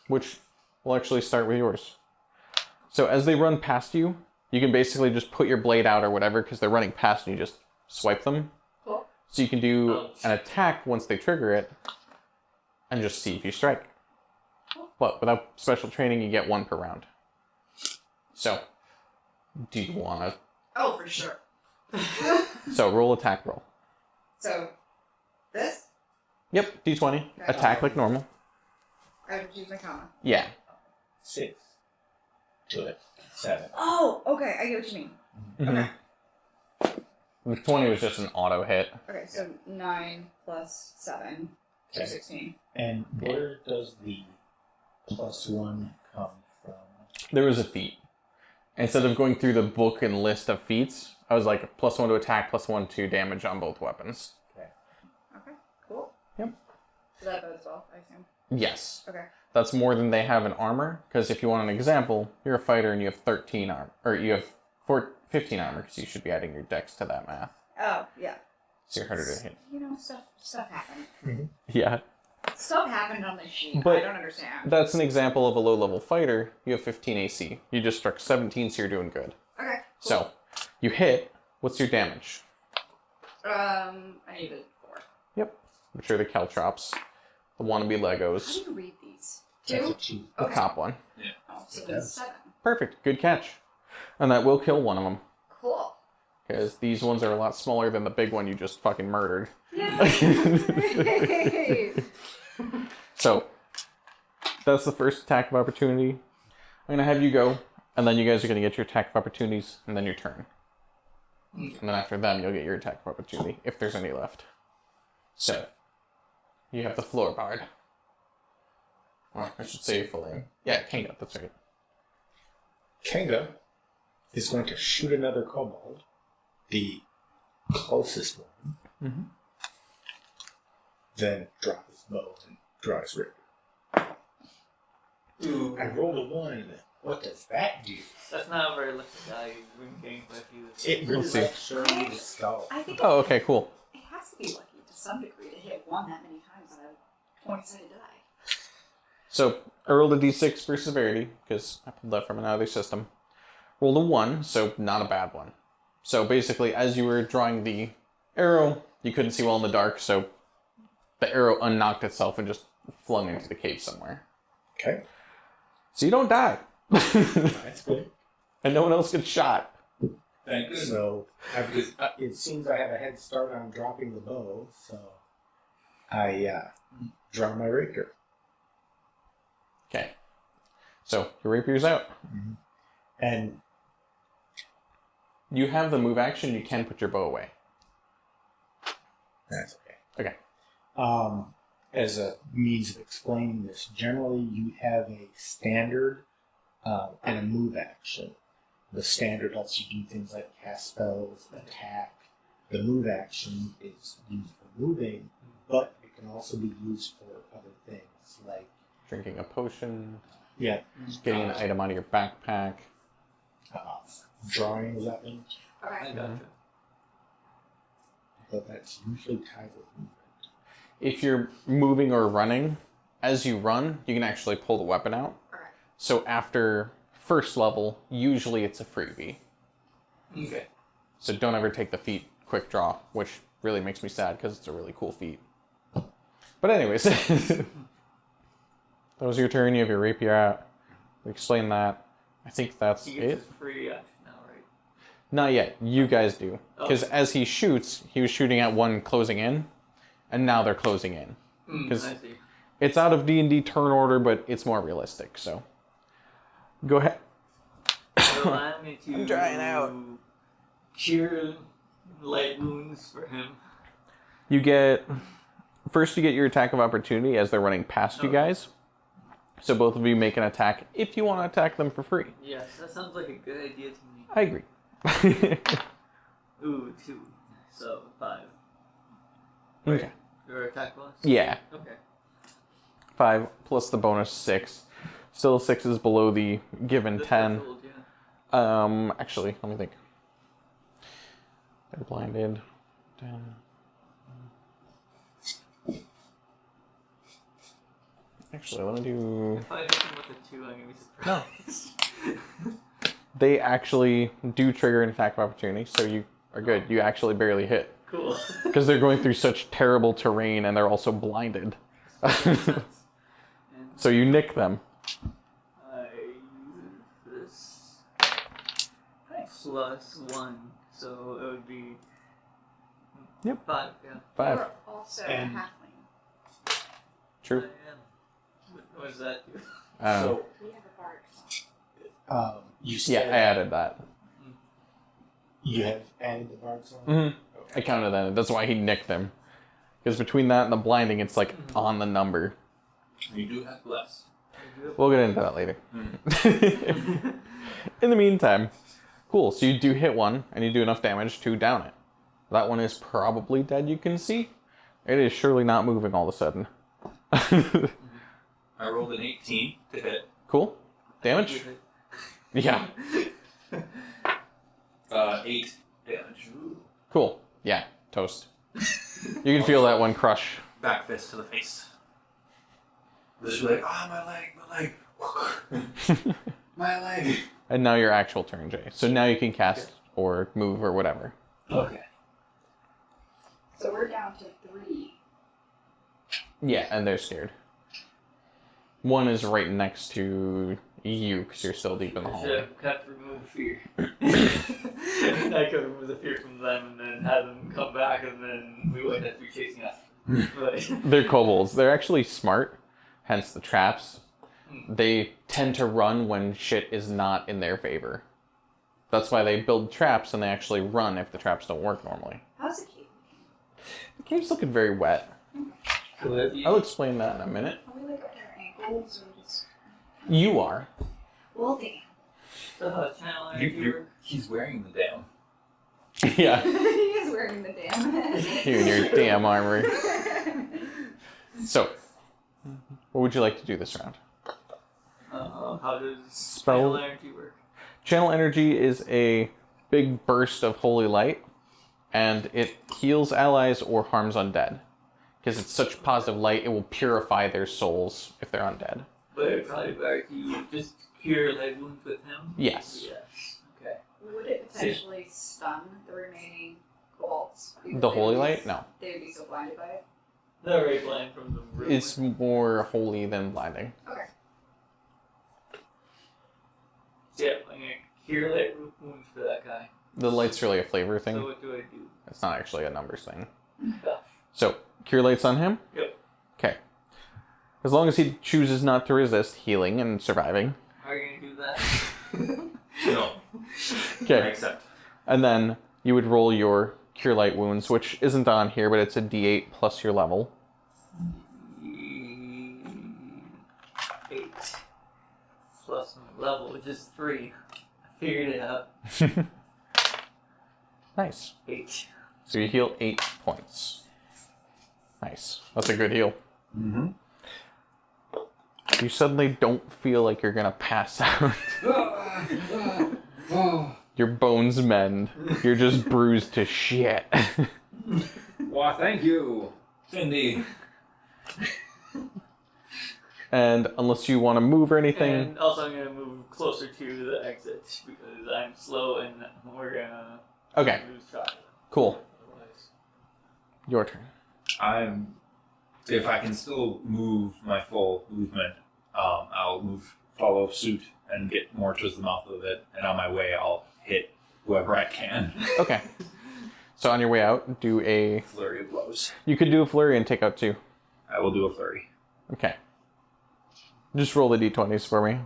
Which will actually start with yours. So as they run past you, you can basically just put your blade out or whatever, because they're running past and you just swipe them. Cool. So you can do an attack once they trigger it, and just see if you strike. But without special training, you get 1 per round. So, do you want to... Oh, for sure. So, roll attack roll. So, this? Yep, d20. Okay. Attack like normal. I have to choose my comma. Yeah. 6 to it. 7. Oh, okay, I get what you mean. Okay. The 20 was just an auto hit. Okay, so 9 plus 7, so Okay. 16. And where does the +1 come from? There was a feat. Instead of going through the book and list of feats, I was like, +1 to attack, +1 to damage on both weapons. Okay. Okay, cool. Yep. So that bodes well, I assume. Yes. Okay. That's more than they have in armor, because if you want an example, you're a fighter and you have 13 armor, or you have 15 armor, because you should be adding your dex to that math. Oh, yeah. So you're harder to hit. You know, stuff happened. Yeah. Stuff happened on this sheet. But I don't understand. that's an example of a low-level fighter. You have 15 AC. You just struck 17, so you're doing good. Okay. Cool. So, you hit. What's your damage? I need a 4. Yep. Which are the caltrops. The wannabe How Legos. do you read these? That's 2? a 2. The Okay. top one. Oh, so then 7. Perfect. Good catch. And that will kill one of them. Cool. Because these ones are a lot smaller than the big one you just fucking murdered. Yay! So, that's the first attack of opportunity. I'm going to have you go, and then you guys are going to get your attack of opportunities, and then your turn. And then after them, you'll get your attack of opportunity, if there's any left. So, you have the floor bard. Or I should say full name. Yeah, Kinga, that's right. Kenga is going to shoot another kobold, the closest one, then drop his bow and draw his rapier. Ooh. I rolled a 1. What does that do? That's not a very lucky guy. We've been getting quite a few. It really Let's see. likes showing me the skull. I think Oh, okay, cool. it has to be lucky to some degree to hit 1 that many times on a 20-sided die. So, I rolled a d6 for severity, because I pulled that from another system. Rolled a 1, so not a bad one. So basically, as you were drawing the arrow, you couldn't see well in the dark, so the arrow unknocked itself and just flung into the cave somewhere. Okay, So you don't die. that's good. And no one else gets shot. Thank goodness. So it seems I have a head start on dropping the bow, so I draw my rapier. Okay. So your rapier's out. And You have the move action. You can put your bow away. that's okay. Okay. As a means of explaining this, generally you have a standard and a move action. The standard lets you do things like cast spells, attack. The move action is used for moving, but it can also be used for other things, like Drinking a potion. yeah, Getting an item out of your backpack. drawing a weapon, Okay. I gotcha. but that's usually tied with movement. If you're moving or running, as you run, you can actually pull the weapon out. Okay. So after first level, usually it's a freebie. Okay. So don't ever take the feat quick draw, which really makes me sad because it's a really cool feat. But anyways, that was your turn. You have your rapier out. We explained that. I think that's He it. gets his free action now, right? Not yet. You guys do. Because Okay. as he shoots, he was shooting at one closing in, and now they're closing in. I 'Cause- see. It's out of D&D turn order, but it's more realistic. So go ahead. So I'm going to I'm trying out. cure light wounds for him. You get your attack of opportunity as they're running past you Okay. guys. So both of you make an attack if you want to attack them for free. Yes, that sounds like a good idea to me. I agree. Ooh, 2. So 5. Okay. Your attack bonus? Yeah. Okay. 5 plus the bonus 6. Still 6 is below the given The 10. threshold, yeah. Actually, let me think. They're blinded. 10. Actually, let me do... If I hit him with a 2, I'm going to be surprised. They actually do trigger an attack of opportunity, so you are good. You actually barely hit. Cool. Because they're going through such terrible terrain and they're also blinded. And So you nick them. I use this plus 1, so it would be Yep. 5, yeah. 5. You're also And- a halfling. True. I am. What does that do? So We have a bard song. you Yeah, said I added that. you have added the bard song. Mm-hmm. I counted that. That's why he nicked them. Because between that and the blinding, it's like on the number. You do have less. We'll get into that later. In the meantime, cool. So you do hit one, and you do enough damage to down it. That one is probably dead, you can see. It is surely not moving all of a sudden. I rolled an 18 to hit. Cool. Damage? Yeah. 8 damage. Cool. Yeah. Toast. You can feel that one crush. Back fist to the face. Just like, my leg. My leg. And now your actual turn, Jay. So now you can cast or move or whatever. Okay. So we're down to 3. Yeah, and they're scared. One is right next to you because you're still deep in the hallway. I have to remove fear. I could remove the fear from them and then have them come back and then we wouldn't have to be chasing us. But They're kobolds. They're actually smart, hence the traps. They tend to run when shit is not in their favor. That's why they build traps and they actually run if the traps don't work normally. How's the cave? The cave's looking very wet. I'll explain that in a minute. Are we like up to our ankles or just... You are. Well, damn. So, channel energy work. He's wearing the damn. Yeah. he is wearing the damn. You and your damn armor. So, what would you like to do this round? How does Spell- channel energy work? Channel energy is a big burst of holy light, and it heals allies or harms undead. Because it's such positive light, it will purify their souls if they're undead. But it'd probably be better to just cure light wounds with him? Yes. Yes. Okay. Would it potentially stun the remaining kobolds? Because The they holy would be- light? No. They would be so blinded by it. They're already blind from the room. It's more holy than blinding. Okay. Yeah, I'm gonna cure light wounds for that guy. The light's really a flavor So thing. what do I do? It's not actually a numbers thing. Gosh. So, cure light's on him? Yep. Okay. As long as he chooses not to resist healing and surviving. believe that. No. I Okay. accept. And then you would roll your Cure Light Wounds, which isn't on here, but it's a D8 plus your level. 8 plus my level, which is 3. I figured it out. Nice. 8. So you heal 8 points. Nice. That's a good heal. Mm-hmm. You suddenly don't feel like you're gonna pass out. Your bones mend. You're just bruised to shit. Well, thank you, Cindy. And unless you want to move or anything, And also I'm going to move closer to the exit because I'm slow and we're going to okay, lose track. cool. Your turn. If I can still move my full movement, I'll follow suit and get more towards the mouth of it. And on my way, I'll hit whoever I can. Okay. So on your way out, do a... Flurry of blows. You could do a flurry and take out 2. I will do a flurry. Okay. Just roll the d20s for me.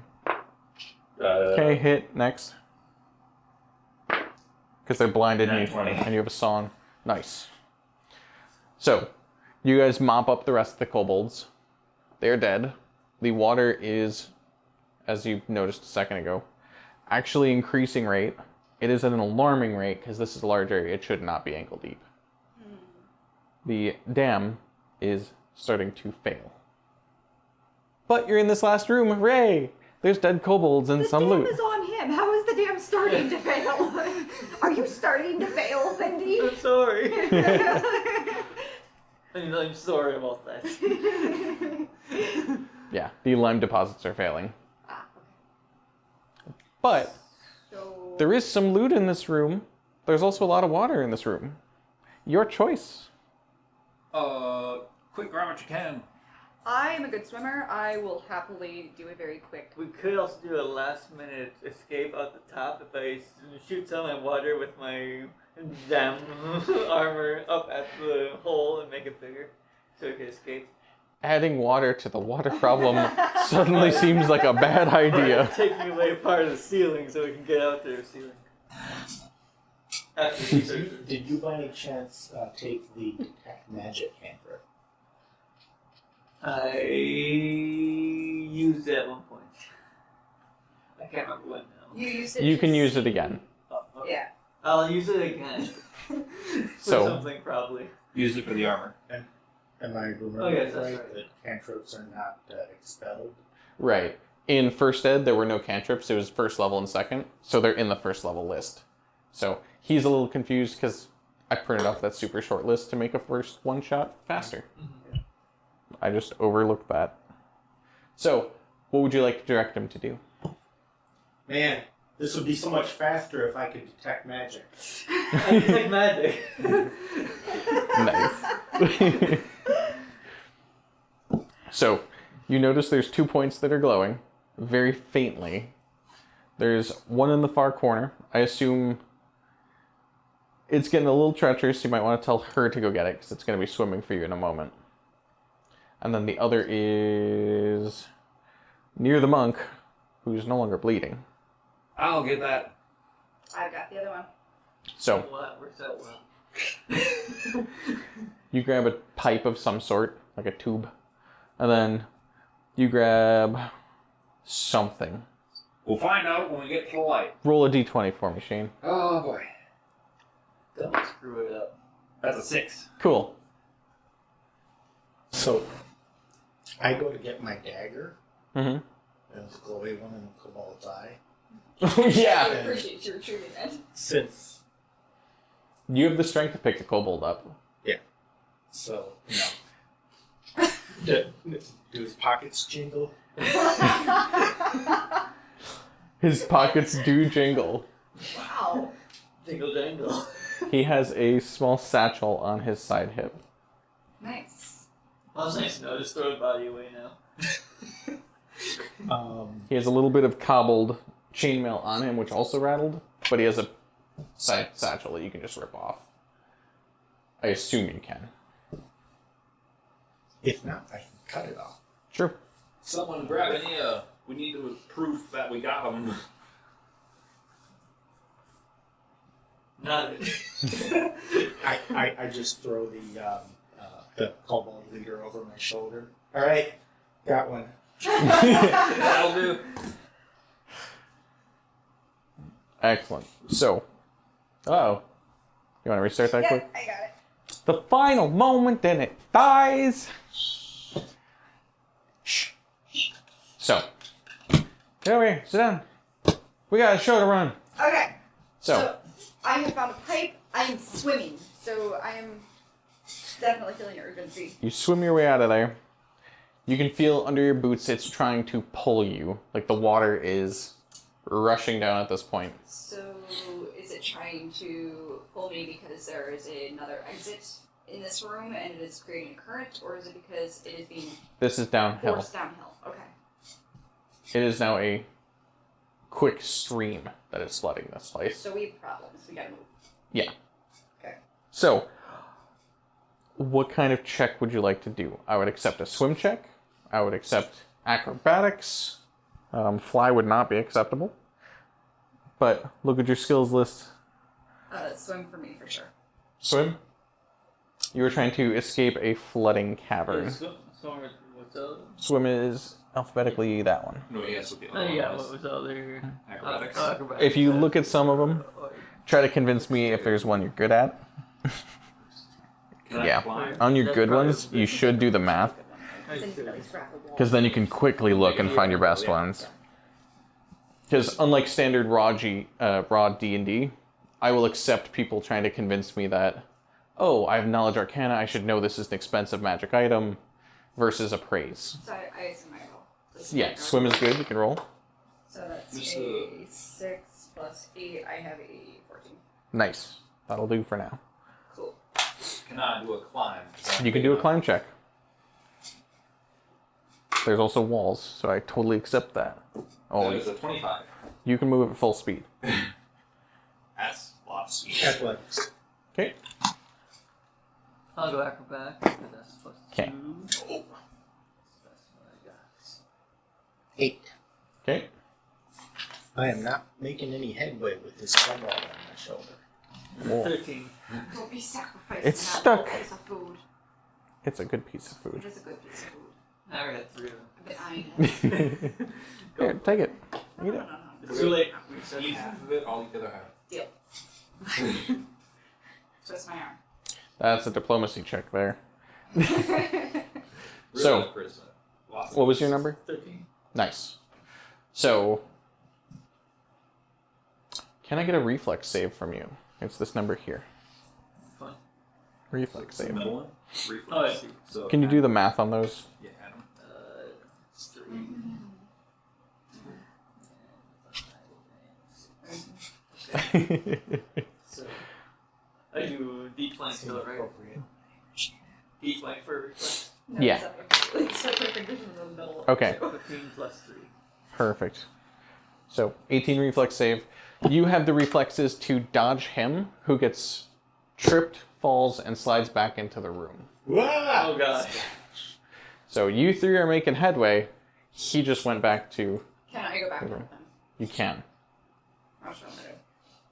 Okay, hit next. Because they're blinded and you, 20. and you have a song. Nice. So, you guys mop up the rest of the kobolds. They're dead. The water is, as you noticed a second ago, actually increasing rate. It is at an alarming rate because this is a large area. It should not be ankle deep. The dam is starting to fail. But you're in this last room. Hooray! There's dead kobolds and some The dam loot. is on him. How is the dam starting to fail? Are you starting to fail, Cindy? I'm sorry. I'm sorry about that. Yeah, the lime deposits are failing. Ah, But so there is some loot in this room. There's also a lot of water in this room. Your choice. Quick, grab what you can. I am a good swimmer. I will happily do a very quick. We could also do a last minute escape out the top if I shoot some in water with my damn armor up at the hole and make it bigger so we can escape. Adding water to the water problem suddenly seems like a bad idea. Taking away part of the ceiling so we can get out there ceiling. After research. Did you by any chance take the detect magic cantrip? I used it at one point. I can't remember when now. You use it. You can just- use it again. Oh, okay. Yeah. I'll use it again. For So- something probably. Use it for the armor. Am I remembering Oh, yes, that's right right. that cantrips are not expelled? Right. In first ed, there were no cantrips. It was first level and second. So they're in the first level list. So he's a little confused because I printed off that super short list to make a first one shot faster. I just overlooked that. So, what would you like to direct him to do? Man, this would be so much faster if I could detect magic. I detect magic. Nice. So, you notice there's 2 points that are glowing, very faintly. There's one in the far corner. I assume it's getting a little treacherous. You might want to tell her to go get it, because it's going to be swimming for you in a moment. And then the other is near the monk, who's no longer bleeding. I'll get that. I got the other one. So, Well, that works out well. you grab a pipe of some sort, like a tube, and then you grab something. We'll find out when we get to the light. Roll a d20 for me, Shane. Oh boy. Don't screw it up. That's a 6. Cool. So, I go to get my dagger. Mm-hmm. There's a glowy one in the kobold's eye. Oh, I yeah! appreciate you retrieving that. Since, You have the strength to pick the kobold up. so, do his pockets jingle? His pockets do jingle. Wow. Jingle jangle. He has a small satchel on his side hip. Nice. Well, it's nice to know. Just throw his body away now. He has a little bit of cobbled chainmail on him, which also rattled, but he has a side satchel that you can just rip off. I assume you can. If not, I can cut it off. Sure. Someone grab any We need to proof that we got them. Not I just throw the kobold leader over my shoulder. All right, got one. That'll do. Excellent. So, you want to restart that Yeah, quick? I got it. The final moment, and it dies. Shh. So, get over here. Sit down. We got a show to run. Okay. So, I have found a pipe. I am swimming, so I am definitely feeling urgency. you swim your way out of there. You can feel under your boots it's trying to pull you. Like the water is rushing down at this point. So, is it trying to pull me because there is another exit in this room and it is creating a current, or is it because it is being This is downhill. forced downhill? Okay. It is now a quick stream that is flooding this place. So we have problems. We gotta move. Yeah. Okay. So, what kind of check would you like to do? I would accept a swim check. I would accept acrobatics. Fly would not be acceptable. But look at your skills list. Swim for me for sure. Swim. You were trying to escape a flooding cavern. what's the Swim is alphabetically that one. No, yes, with the Oh other yeah, one what was the other? acrobatics. Acrobatics. If you look at some of them, try to convince me if there's one you're good at. Can I Yeah. climb? On your good ones, you should do the math, because then you can quickly look and find your best ones. Because unlike standard raw D&D, I will accept people trying to convince me that, oh, I have knowledge arcana, I should know this is an expensive magic item, versus appraise. So I assume I roll. Yeah, swim is good, you can roll. So that's This, a 6 plus 8. I have a 14. Nice. That'll do for now. Cool. Can I do a climb? You can do a climb check. There's also walls, so I totally accept that. That Oh, is a 25. you can move at full speed. That's a lot of speed. Athletics. Okay. I'll go acrobatic. Because that's plus 2. Okay. That's what I got. 8. Okay. I am not making any headway with this kobold on my shoulder. Whoa. 13. Don't be sacrificed. It's that stuck. piece of food. It's a good piece of food. It is a good piece of food. I already had 3 of them. I've been eyeing it. Here, take it. Eat No, it. no, no. It's too late. We said half of it, I'll eat the other half. Deal. Twist my arm. That's a diplomacy check there. Really So, charisma. Lots of what was your number? 13. Nice. So, can I get a reflex save from you? It's this number here. Fine. Reflex The save. middle one? Reflex. Oh, I see. So, Can you do the math on those? Yeah, Adam. It's 3. So, I do D20 still, right? Appropriate. D20 for reflex. No, Yeah. It's separate conditions in the middle. Okay. 15 plus 3. Perfect. So, 18 reflex save. You have the reflexes to dodge him, who gets tripped, falls, and slides back into the room. Oh god. So, you three are making headway. He just went back to... Can I go back with them? You can. I'll show them what I do.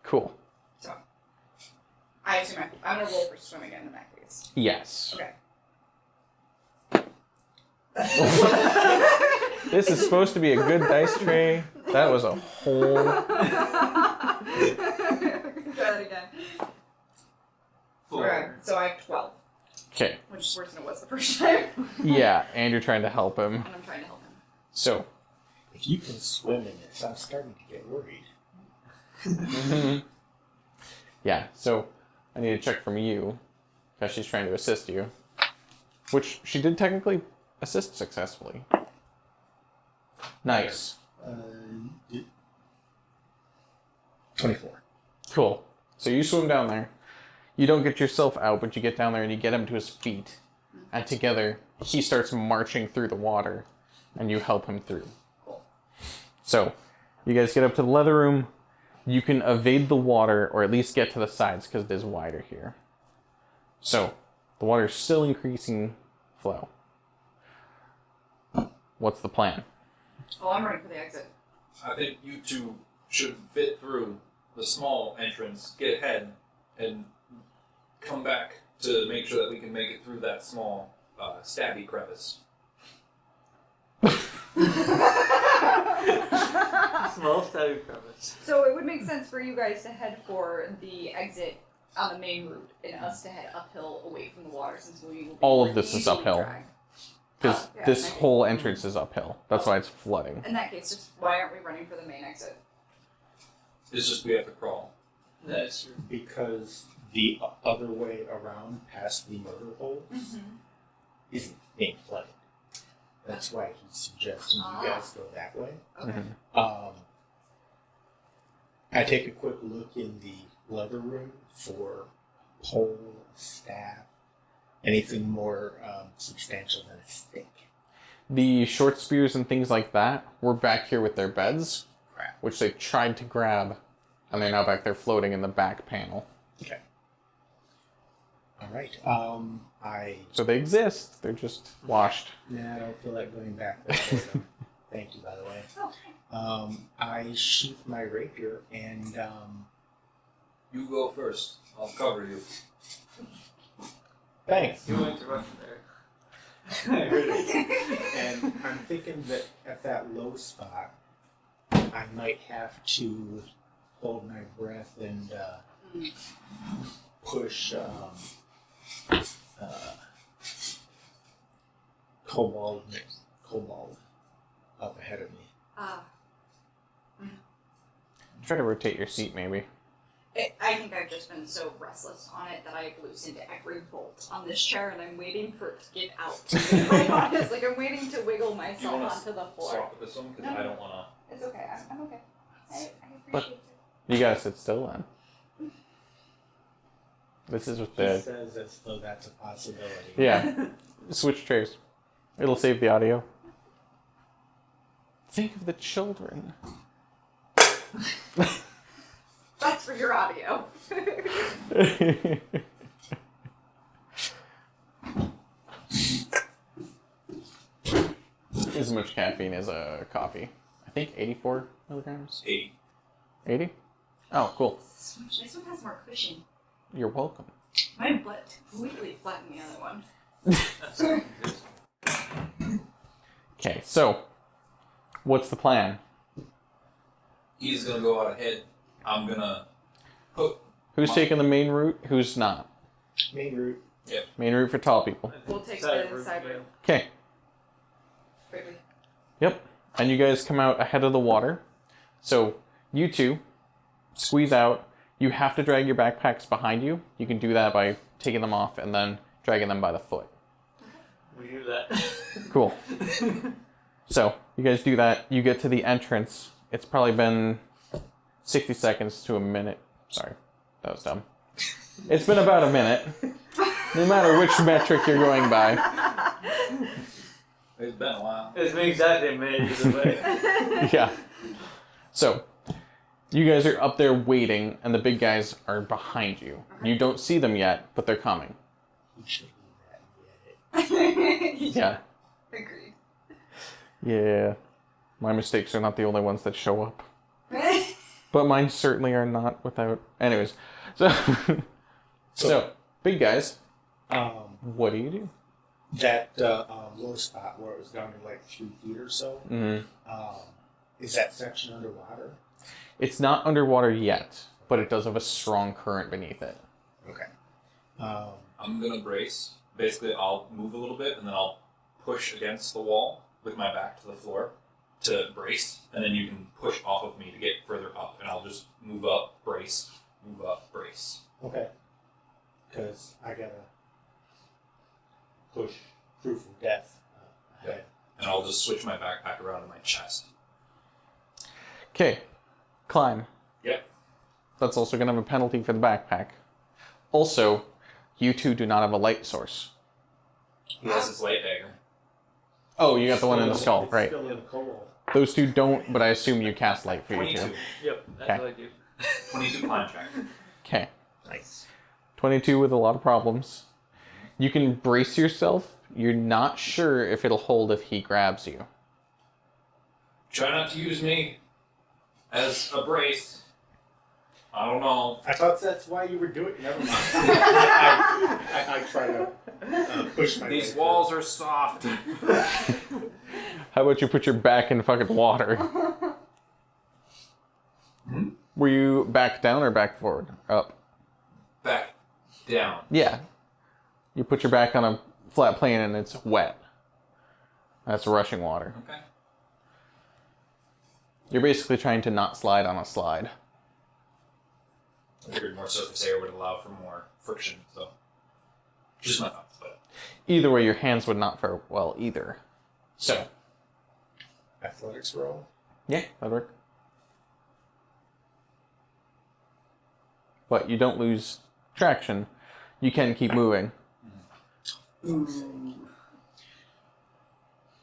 Cool. So, I assume I'm gonna roll for swim again in that case. Yes. Okay. This is supposed to be a good dice tray. That was a whole... Try that again. 4. Alright, so I have 12, Okay. which is worse than it was the first time. Yeah, and you're trying to help him. And I'm trying to help him. So, If you can swim in this, I'm starting to get worried. yeah, so I need a check from you, because she's trying to assist you. Which she did technically assist successfully. Nice. 24. Cool. So you swim down there. You don't get yourself out, but you get down there and you get him to his feet. And together, he starts marching through the water, and you help him through. Cool. So, you guys get up to the leather room. You can evade the water, or at least get to the sides, because it is wider here. So, the water is still increasing flow. What's the plan? Oh, I'm ready for the exit. I think you two should fit through the small entrance, get ahead, and come back to make sure that we can make it through that small stabby crevice. Small stabby crevice. So it would make sense for you guys to head for the exit on the main route, and us to head uphill away from the water, since we will be All of more this is easily uphill. dragged. Because Oh, yeah, this in that whole entrance is uphill. That's why it's flooding. In that case, just why aren't we running for the main exit? It's just we have to crawl. That's true. Because the other way around, past the motor holes, isn't being flooded. That's why he's suggesting you guys go that way. Okay. I take a quick look in the leather room for pole, staff, anything more substantial than a stick. The short spears and things like that were back here with their beds, Crap. which they tried to grab, and they're now back there floating in the back panel. Okay. All right. So they exist. They're just washed. Nah, I don't feel like going back there. So thank you, by the way. Oh. I sheath my rapier and You go first. I'll cover you. thanks. You went to rush there. I heard it. And I'm thinking that at that low spot, I might have to hold my breath and push Cobalt up ahead of me. Try to rotate your seat, maybe. I think I've just been so restless on it that I've loosened every bolt on this chair, and I'm waiting for it to get out. To be quite honest, like I'm waiting to wiggle myself onto the floor. Swap with this one because I don't want to. It's okay. I'm okay. I But- appreciate it. You gotta sit still then. This is with He the... says as though that's a possibility. Yeah. Switch chairs. It'll save the audio. Think of the children. That's for your audio. As much caffeine as a coffee. I think 84 milligrams. 80. 80? Oh, cool. This one has more cushion. You're welcome. My butt completely flattened the other one. That's good. Okay, so what's the plan? He's gonna go out ahead. I'm gonna hook. Who's taking the main route? Who's not? Main route. Main route for tall people. We'll take Side the route, side yeah. route. Okay. Quickly. Yep. And you guys come out ahead of the water. So you two squeeze out. You have to drag your backpacks behind you. You can do that by taking them off and then dragging them by the foot. We do that. Cool. So you guys do that. You get to the entrance. It's probably been 60 seconds to a minute. Sorry, that was dumb. It's been about a minute. No matter which metric you're going by. It's been a while. It's been exactly a minute either way. Yeah. So you guys are up there waiting, and the big guys are behind you. You don't see them yet, but they're coming. We should do that and get it. Yeah. Agreed. Yeah. My mistakes are not the only ones that show up. But mine certainly are not without... Anyways. So big guys, what do you do? That low spot where it was down to like 3 feet or so, is that section underwater? It's not underwater yet, but it does have a strong current beneath it. Okay. I'm gonna brace. Basically, I'll move a little bit and then I'll push against the wall with my back to the floor to brace, and then you can push off of me to get further up, and I'll just move up, brace, move up, brace. Okay. Because I gotta push proof of death ahead. And I'll just switch my backpack around to my chest. Okay, climb. Yep. That's also going to have a penalty for the backpack. Also, you two do not have a light source. He has his light dagger. Oh, you got the one in the It's skull, right. Still in the cobalt. Those two don't, but I assume you cast light for you 22. two. Yep, that's Okay. what I do. 22 climb check. Okay. Nice. 22 with a lot of problems. You can brace yourself. You're not sure if it'll hold if he grabs you. Try not to use me as a brace. I don't know. I thought that's why you were doing it. Never mind. I try to push my These way walls are soft. How about you put your back in fucking water? Were you back down or back forward? Up. Back down. Yeah. You put your back on a flat plane and it's wet. That's rushing water. Okay. You're basically trying to not slide on a slide. I figured more surface area would allow for more friction, so just my thoughts. But Either way, your hands would not fare well either. So, athletics roll. yeah, that'd work. But you don't lose traction. You can keep moving.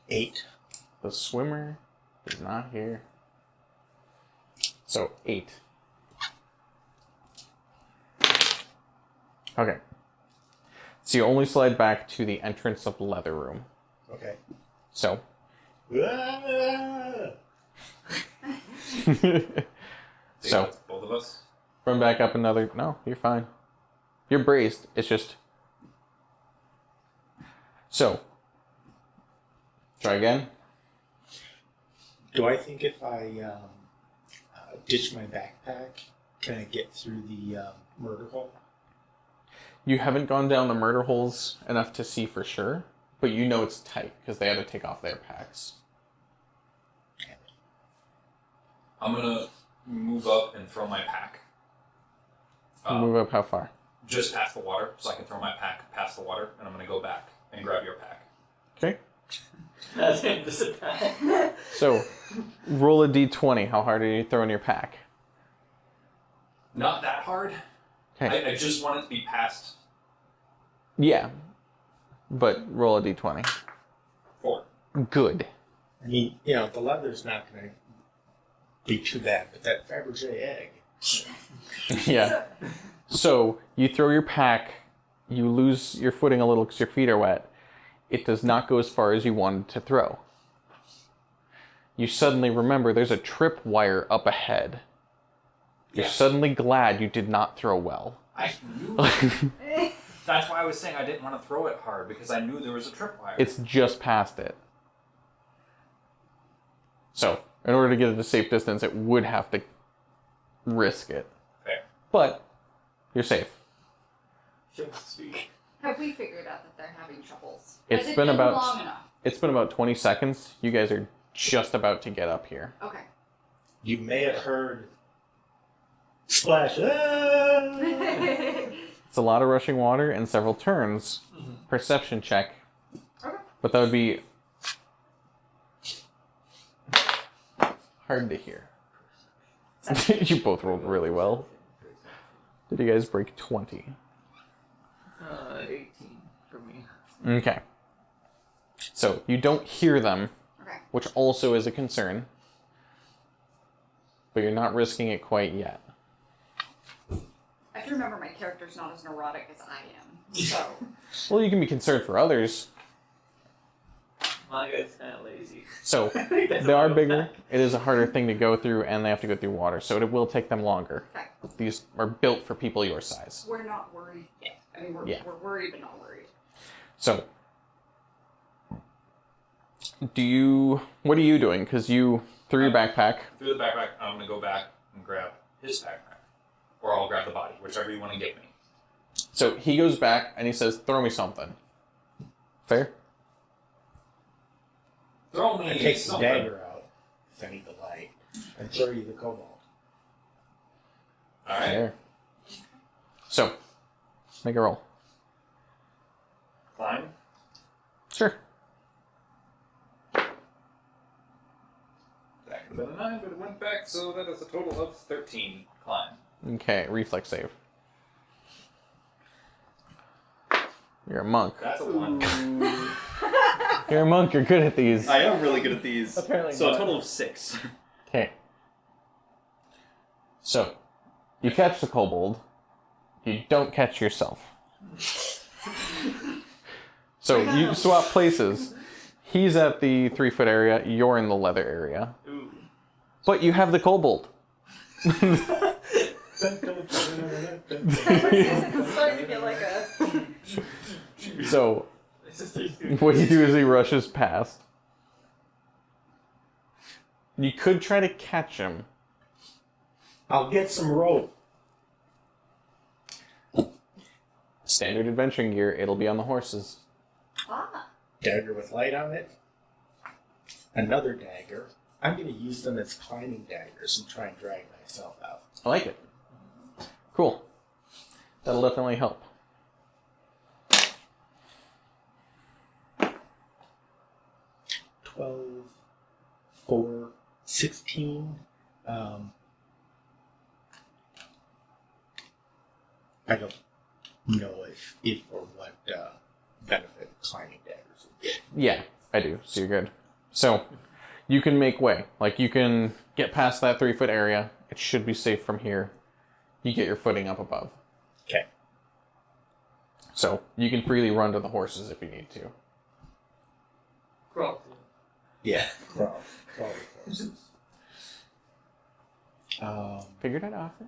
8. The swimmer is not here. So, 8. Okay. So you only slide back to the entrance of the leather room. Okay. So. Ah! So, both of us. run back up another. No, you're fine. You're braced. It's just. So. Try again. Do I think if I ditch my backpack, can I get through the murder hole? You haven't gone down the murder holes enough to see for sure, but you know it's tight because they had to take off their packs. I'm gonna move up and throw my pack. Move up how far? Just past the water, so I can throw my pack past the water, and I'm gonna go back and grab your pack. Okay. That's him, just a pack. So, roll a d20. How hard are you throwing your pack? Not that hard. Okay. I just want it to be past Yeah. But roll a d20. 4. Good. I mean, you know, the leather's not going to be too bad, but that Fabergé egg. Yeah. So, you throw your pack, you lose your footing a little because your feet are wet. It does not go as far as you wanted to throw. You suddenly remember there's a trip wire up ahead. You're Yes. suddenly glad you did not throw well. I knew. That's why I was saying I didn't want to throw it hard, because I knew there was a tripwire. It's just past it. So, in order to get it a safe distance, it would have to risk it. Fair. But, you're safe. So to speak. Have we figured out that they're having troubles? It's Has it been about- long enough? It's been about 20 seconds. You guys are just about to get up here. Okay. You may have heard splash. Ah! It's a lot of rushing water and several turns. Perception check. Okay. But that would be hard to hear. You both rolled really well. Did you guys break 20? 18 for me. Okay. So, you don't hear them, Okay. which also is a concern. But you're not risking it quite yet. I have to remember my character's not as neurotic as I am. So. Well, you can be concerned for others. My guy's kind of lazy. So, they are bigger. It is a harder thing to go through, and they have to go through water. So, it will take them longer. Okay. These are built for people your size. We're not worried yet. I mean, we're Yeah. worried, but not worried. So, what are you doing? Because you threw your backpack. Through the backpack, I'm gonna go back and grab his backpack, or I'll grab the body, whichever you want to give me. So, he goes back, and he says, throw me something. Fair? Throw me I take the something. dagger out, if I need the light, and throw you the cobalt. All right. Fair. So, make a roll. Climb. Sure. That could have been a 9, but it went back, so that is a total of 13. Climb. Okay, reflex save. You're a monk. That's a 1. You're a monk, you're good at these. I am really good at these. Apparently So a not. total of 6. Okay. So, you catch the kobold. You don't catch yourself. So, you swap places. He's at the 3-foot area. You're in the leather area. Ooh. But you have the kobold. It's starting to get like a. So, what you do is he rushes past. You could try to catch him. I'll get some rope. Standard adventuring gear, it'll be on the horses. Ah. Dagger with light on it. Another dagger. I'm going to use them as climbing daggers and try and drag myself out. I like it. Cool. That'll definitely help. 12, 4, 16. I don't know if or what benefit climbing daggers would get. Yeah, I do. So you're good. So, you can make way. Like, you can get past that 3-foot area. It should be safe from here. You get your footing up above. Okay. So, you can freely run to the horses if you need to. Crawl. Yeah. Crawl with horses. Figured I'd offer.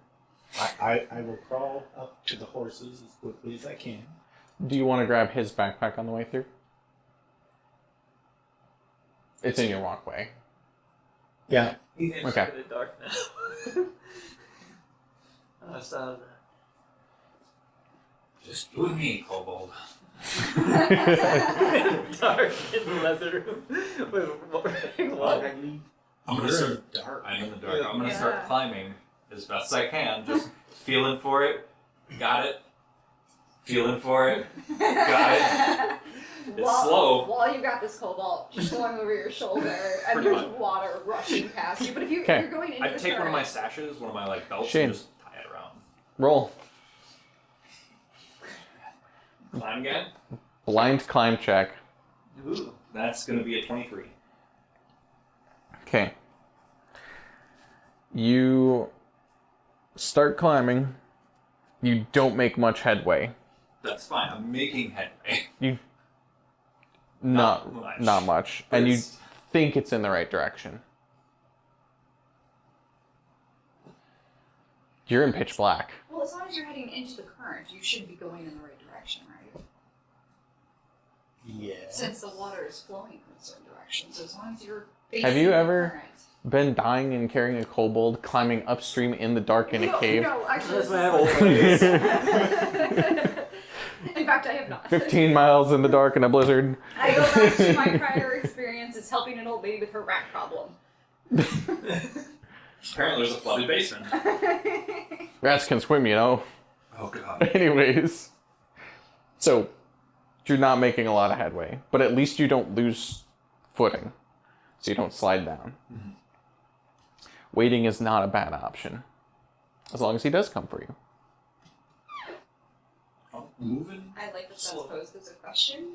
I will crawl up to the horses as quickly as I can. Do you want to grab his backpack on the way through? It's in your walkway. Yeah. It's Okay. really dark now. I saw that. Just you and me, kobold. Dark in leather with water. I'm gonna start dark. I'm in the dark. I'm gonna start Yeah. climbing as best I can. Just feeling for it. Got it. Feeling for it. Got it. It's slow. While you got this cobalt just going over your shoulder, and Pretty there's much. water rushing past you. But if, if Okay. you're going into I the take one of my current- sashes, one of my like belts, Shane. and just tie it around. Roll. Climb again. Blind climb check. Ooh. That's gonna be a 23. Okay. You start climbing. You don't make much headway. That's fine. I'm making headway. You Not not much. much, But and you it's- think it's in the right direction. You're in pitch black. Well, as long as you're heading into the current, you should be going in the right direction, right? Yeah. Since the water is flowing in a certain direction. So as long as you're Have you facing the ever- current. Been dying and carrying a kobold, climbing upstream in the dark in a No, cave. No, actually, That's this my is- whole In fact, I have not. 15 miles in the dark in a blizzard. I go back to my prior experience as helping an old lady with her rat problem. Apparently, there's a flooded basement. Rats can swim, you know. Oh god. Anyways. So, you're not making a lot of headway, but at least you don't lose footing. So you don't slide down. Mm-hmm. Waiting is not a bad option. As long as he does come for you. I'm moving. I like that that's Slow. posed as a question.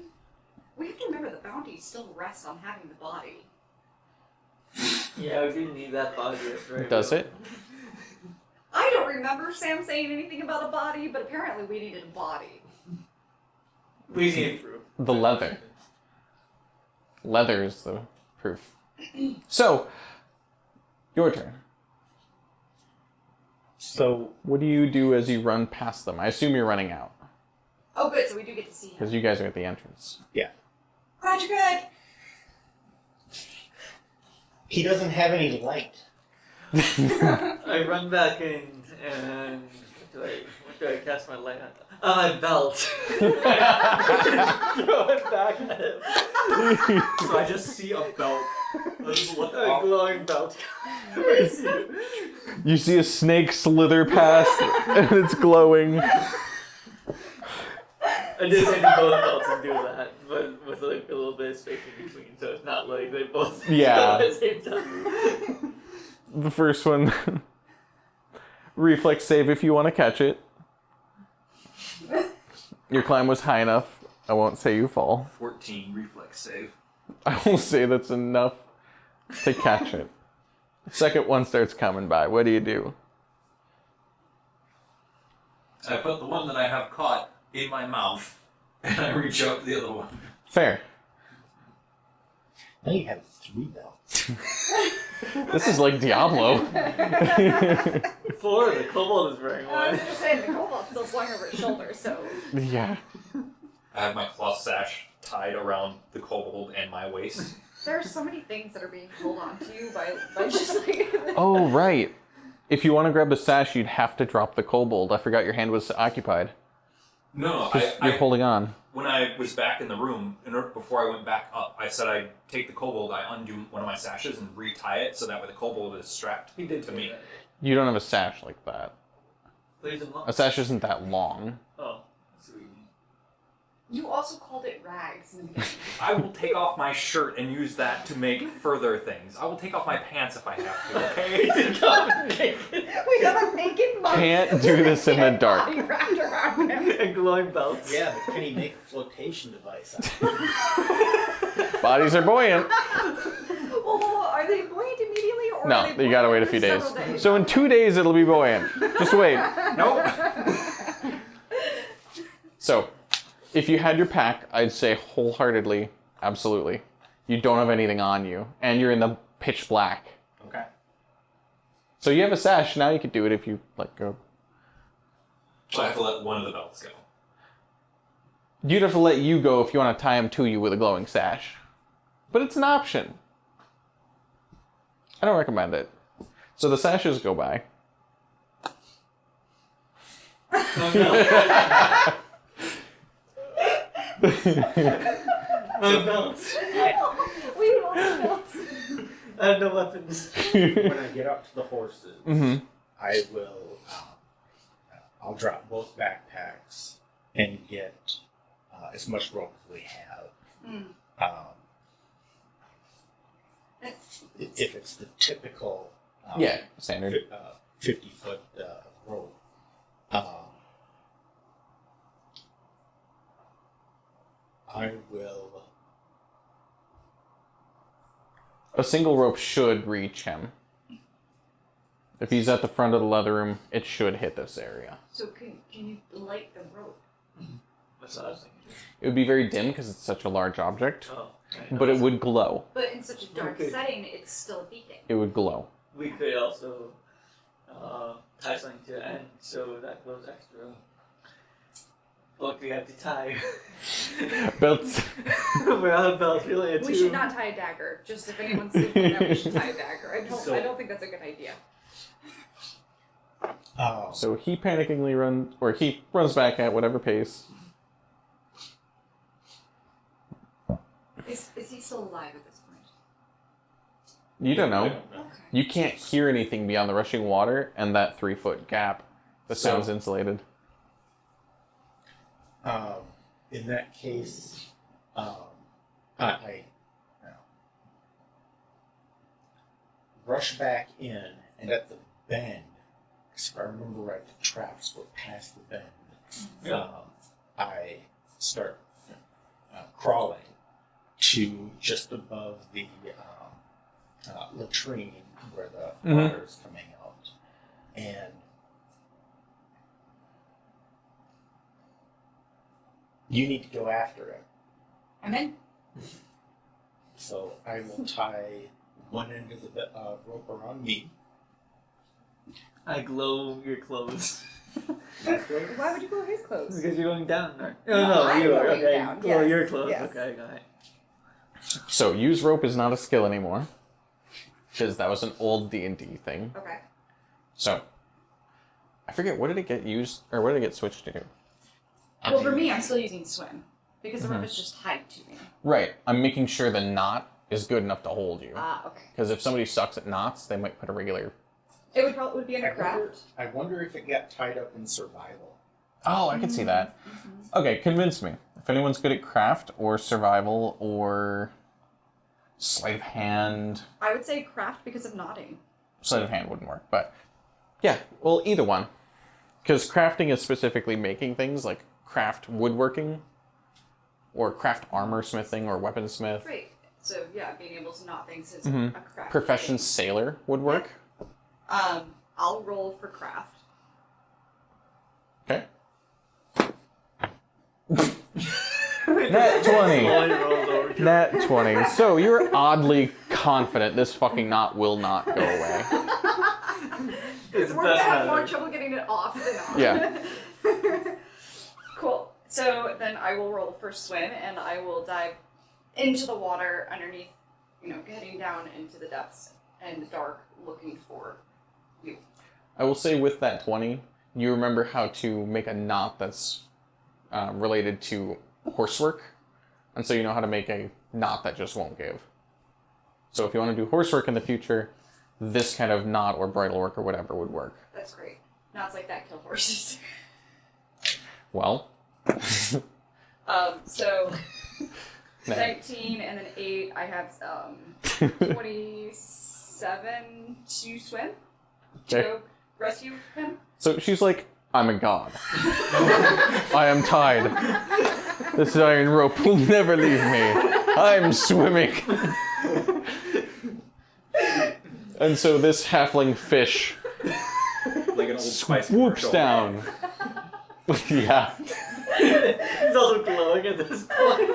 We have to remember the bounty still rests on having the body. Yeah, we didn't need that body. Right? Does it? I don't remember Sam saying anything about a body, but apparently we needed a body. We need proof. The leather. Leather is the proof. So, your turn. So What do you do as you run past them? I assume you're running out, Oh, good, so we do get to see him. because you guys are at the entrance. Glad you're good. he doesn't have any light. I run back in and what do I cast my light on? On my belt. Throw it back at him. So I just see a belt. I just look A up. glowing belt. Where is he? You see a snake slither past, and it's glowing. I did take both belts and do that, but with like a little bit of space in between, so it's not like they both Yeah. go at the same time. The first one, reflex save if you want to catch it. Your climb was high enough. I won't say you fall. 14 reflex save. I will say that's enough to catch it. The second one starts coming by. What do you do? I put the one that I have caught in my mouth, and I reach out for the other one. Fair. Now you have 3 belts. This is like Diablo. 4, the kobold is wearing I was one. just saying, the kobold still swung over his shoulder, so. Yeah. I have my cloth sash tied around the kobold and my waist. There are so many things that are being pulled onto you by just like. Oh, right. If you want to grab the sash, you'd have to drop the kobold. I forgot your hand was occupied. No, 'Cause you're holding on. when I was back in the room, before I went back up, I said I'd take the kobold, I undo one of my sashes and retie it so that way the kobold is strapped He did to me. You don't have a sash like that. Please and A sash isn't that long. Oh, sweet. You also called it rags in the beginning. I will take off my shirt and use that to make further things. I will take off my pants if I have to, okay? We have a naked monkey. Can't do this in the dark. Body wrapped around him. And glowing belts. Yeah, but can he make a flotation device out Bodies are buoyant. Well, are they buoyant immediately, or No, are they you gotta wait buoyant a few for days. several So in 2 days, it'll be buoyant. Just wait. Nope. So, if you had your pack, I'd say wholeheartedly, absolutely. You don't have anything on you, and you're in the pitch black. Okay. So you have a sash, now you could do it if you let go. So I have to let one of the belts go. You'd have to let you go if you want to tie him to you with a glowing sash. But it's an option. I don't recommend it. So the sashes go by. Oh no. My belts. We lost belts. I have no weapons. when I get up to the horses, Mm-hmm. I will. I'll drop both backpacks and get as much rope as we have. Mm. If it's the typical, Yeah, standard. 50-foot rope, I will. A single rope should reach him. If he's at the front of the leather room, it should hit this area. So can you light the rope? That's what I was thinking. It would be very dim because it's such a large object, Oh. but it would glow. But in such a dark Okay. setting, it's still beating. It would glow. We could also tie something to the end so that goes extra. Look, we have to tie. Belts. We're out of belts. We only had We two. should not tie a dagger. Just if anyone's thinking that we should tie a dagger. I So- don't think that's a good idea. So he panickingly runs, or he runs back at whatever pace. Is he still alive at this point? You don't know. Okay. You can't hear anything beyond the rushing water and that 3-foot gap. The So- sound's insulated. In that case, I rush back in, and at the bend, if I remember right, the traps were past the bend. Yeah. I start crawling to just above the latrine where the Mhm. water is coming out, and you need to go after him. I'm in. So I will tie one end of the rope around me. I glow your clothes. Why would you go his clothes? Because you're going down, right? No, No, I'm you are. going Okay, down, glow yes, your clothes. yes. Okay, got it. So use rope is not a skill anymore. Because that was an old D&D thing. Okay. So, I forget, what did it get used, or what did it get switched to? Well, for me, I'm still using swim because the rope Mhm. is just tied to me. Right, I'm making sure the knot is good enough to hold you. Ah, okay. Because if somebody sucks at knots, they might put a regular... It would probably be under I wonder, craft. I wonder if it got tied up in survival. Oh, I can see that. Mm-hmm. Okay, convince me. If anyone's good at craft, or survival, or sleight of hand... I would say craft because of knotting. Sleight of hand wouldn't work, but... Yeah, well, either one. Because crafting is specifically making things, like craft woodworking, or craft armor smithing, or weaponsmith. Great. So yeah, being able to knot things is Mhm. a craft. Profession thing. sailor would work. I'll roll for craft. Okay. Nat 20. Only rolled over to Nat 20. So you're oddly confident this fucking knot will not go away. It's the We're gonna best have more method. trouble getting it off than on. Yeah. Cool. So then I will roll the first swim, and I will dive into the water underneath, heading down into the depths and the dark, looking for you. I will say with that 20, you remember how to make a knot that's related to horsework. And so you know how to make a knot that just won't give. So if you want to do horsework in the future, this kind of knot or bridle work or whatever would work. That's great. Knots like that kill horses. Well, So no. 19 and then 8. I have 27 to swim to Okay. go rescue him. So she's like, I'm a god. I am tied. This iron rope will never leave me. I'm swimming. And so this halfling fish Like an old Spice swoops commercial. down. Yeah. He's also glowing at this point.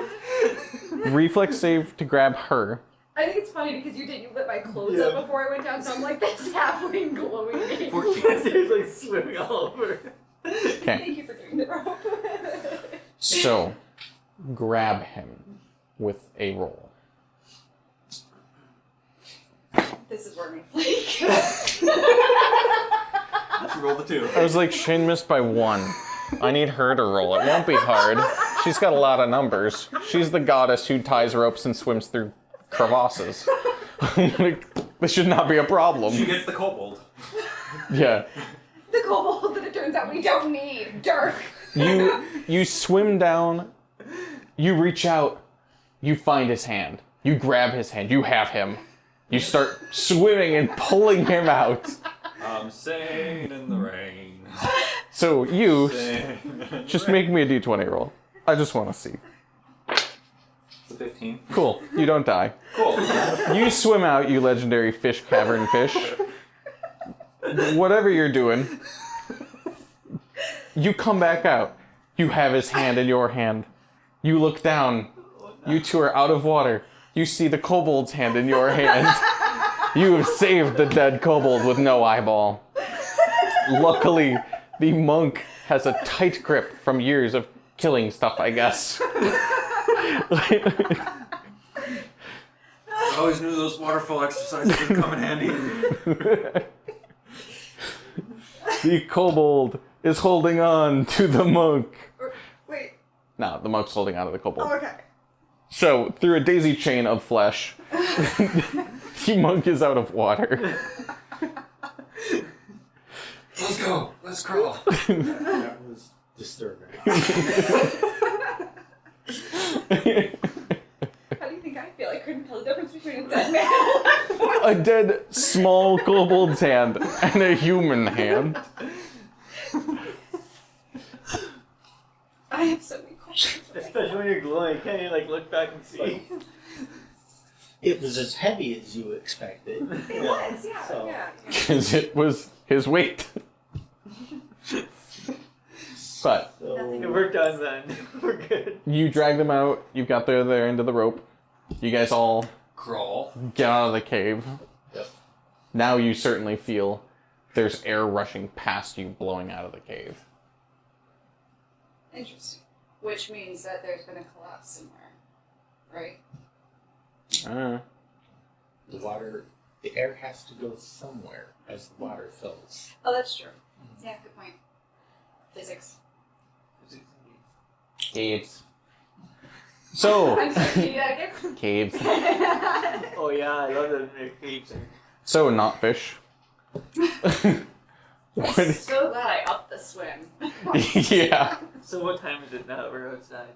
Reflex save to grab her. I think it's funny because you lit my clothes Yeah. up before I went down, so I'm like this halfway glowing. 14. He's like swimming all over. Okay. Thank you for doing the rope. So, grab him with a roll. This is where my flake. She rolled the 2. I was like, Shane missed by 1. I need her to roll. It won't be hard. She's got a lot of numbers. She's the goddess who ties ropes and swims through crevasses. Like, this should not be a problem. She gets the kobold. Yeah. The kobold that it turns out we don't need. Dirk. You swim down, you reach out, you find his hand. You grab his hand, you have him. You start swimming and pulling him out. I'm sailing in the rain. So you Sailing in the just rain. make me a d20 roll. I just want to see. It's a 15. Cool, you don't die. Cool. You swim out, you legendary fish cavern fish. Whatever you're doing, you come back out. You have his hand in your hand. You look down. You two are out of water. You see the kobold's hand in your hand. You have saved the dead kobold with no eyeball. Luckily, the monk has a tight grip from years of killing stuff, I guess. I always knew those waterfall exercises would come in handy. The kobold is holding on to the monk. Wait. No, the monk's holding on to the kobold. Oh, okay. So, through a daisy chain of flesh, the monk is out of water. Let's go. Let's crawl. That was disturbing. How do you think I feel? I couldn't tell the difference between a dead man and a live one. A dead, small kobold's hand and a human hand. I have so many questions. Especially when you're glowing, you can't even like look back and see. It was as heavy as you expected. It was, yeah, So- yeah. Because it was his weight. But If So, we're done then, we're good. you drag them out, you've got their end of the rope. You guys all Crawl. get out of the cave. Yep. Now you certainly feel there's air rushing past you, blowing out of the cave. Interesting. Which means that there's been a collapse somewhere, right? the air has to go somewhere as the water fills. Oh, that's true. Yeah, good point. Physics. Caves. So, I'm sorry, can you do that again? caves. Oh yeah, I love that Nick Cage. So, not fish. I'm What- so glad I upped the swim. Yeah. So what time is it now that we're outside?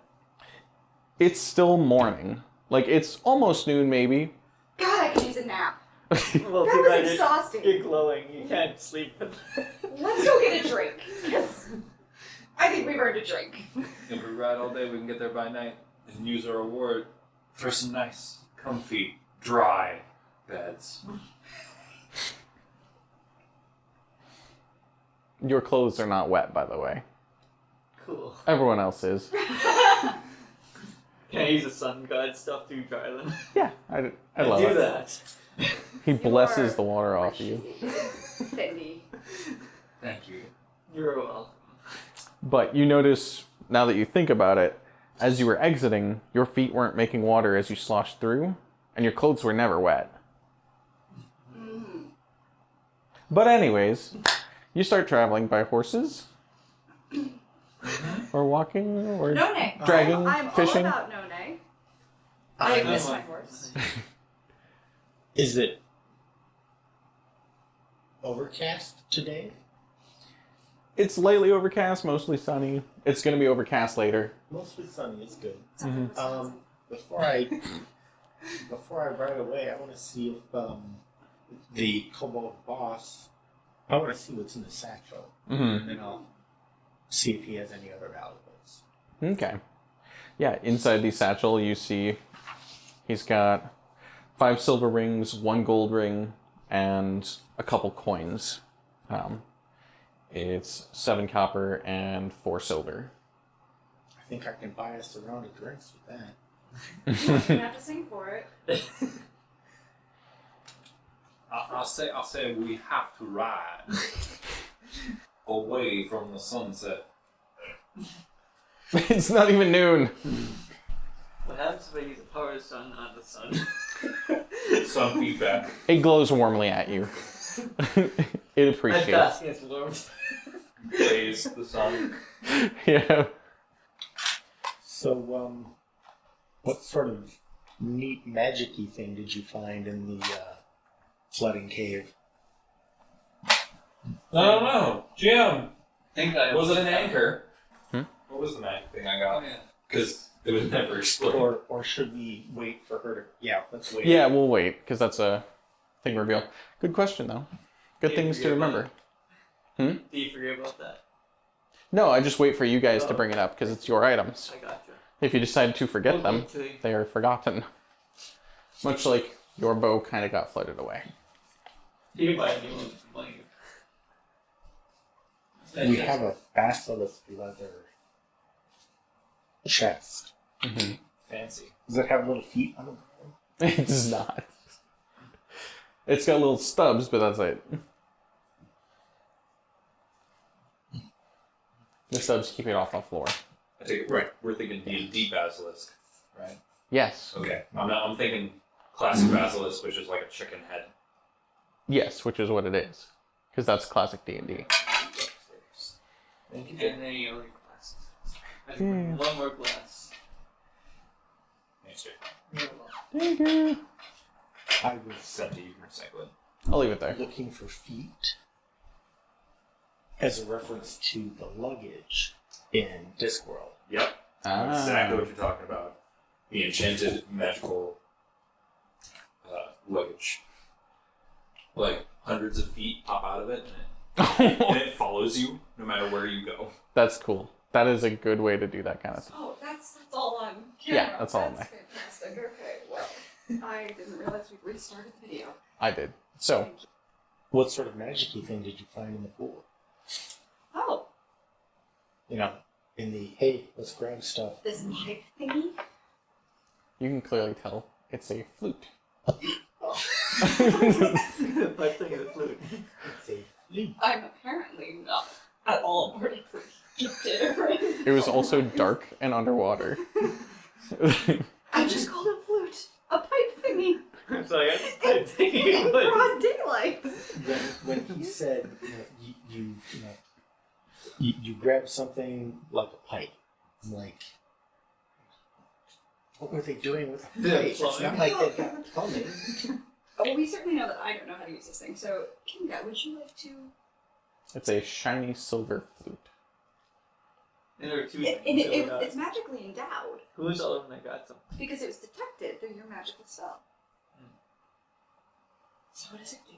It's still morning. Like, it's almost noon, maybe. God, I could use a nap. Well, That too was bad exhausting. you're glowing. You can't sleep. Let's go get a drink. 'Cause I think we've earned a drink. If we ride all day, we can get there by night and use our reward for some nice, comfy, dry beds. Your clothes are not wet, by the way. Cool. Everyone else is. Can I use the sun god stuff to dry them? Yeah, I love do it. that. He You blesses are the water off you. Fendi. Thank you. You're welcome. But you notice, now that you think about it, as you were exiting, your feet weren't making water as you sloshed through, and your clothes were never wet. Mm. But anyways, you start traveling by horses? Or walking? Or No nay. dragging? I'm Fishing? all about no nay. I miss my horse. Is it overcast today? It's lightly overcast, mostly sunny. It's going to be overcast later. Mostly sunny. It's good. Mhm. Before I ride away, I want to see if the kobold boss. I want to see what's in the satchel, Mm-hmm. and I'll see if he has any other valuables. Okay. Yeah, inside the satchel you see he's got 5 silver rings, 1 gold ring, and a couple coins. It's 7 copper and 4 silver. I think I can buy us a round of drinks with that. You're gonna have to sing for it. I'll say we have to ride away from the sunset. It's not even noon. What happens if I use the power of the sun on the sun? Sun feedback. It glows warmly at you. It I'm appreciates. basking its warmth. Praise the sun. Yeah. So, what sort of neat magic-y thing did you find in the flooding cave? I don't know. Jim, think I was it an anchor? Hmm? What was the magic thing I Oh got? yeah. Because it was never exploded. Or should we wait for her to... Yeah, let's wait. Yeah, we'll wait, because that's a thing reveal. Good question, though. Good Yeah, things to yeah, remember. Do you forget about that? No, I just wait for you guys to Oh. bring it up, because it's your items. I gotcha. If you decide to forget We'll them, need to- they are forgotten. Much like your bow kind of got floated away. You can buy a new one for money. We have a basilisk leather chest. Mm-hmm. Fancy. Does it have little feet on it? It does not. It's got little stubs, but that's it. The stubs keep it off the floor. I take it right. We're thinking D&D basilisk, right? Yes. Okay. I'm thinking classic basilisk, which is like a chicken head. Yes, which is what it is. Because that's classic D&D. Thank you. And then you other glasses. I just bring one more glass. Thanks, Jay. You're welcome. Thank you. I was Except you can recycle it. I'll leave it there. looking for feet as a reference to the luggage in Discworld. Yep. Ah. Exactly what you're talking about. The enchanted magical luggage. Like hundreds of feet pop out of it, and it follows you no matter where you go. That's cool. That is a good way to do that kind of thing. Oh, that's all on Yeah, camera. that's all on That's fantastic. Okay, well, I didn't realize we restarted the video. I did. So, Thank you. What sort of magic-y thing did you find in the pool? Oh, You know, in the, hey, let's grab stuff. this pipe thingy? you can clearly tell it's a flute. The pipe thing of the flute. It's a flute. I'm apparently not at all vertically gifted. It was also dark and underwater. I just called it flute. A pipe thingy. I'm sorry, I just pipe In thinking. broad daylight. When he said, you grab something like a pipe, I'm like, what were they doing with the Yeah, pipe? It's plumbing. not like they got plumbing. Oh, well, we certainly know that I don't know how to use this thing. So, Kinga, would you like to? It's a shiny silver flute. And there are two It, things. it, that it, were not- it's magically endowed Who's all of them that got something? because it was detected through your magical spell. So, what does it do?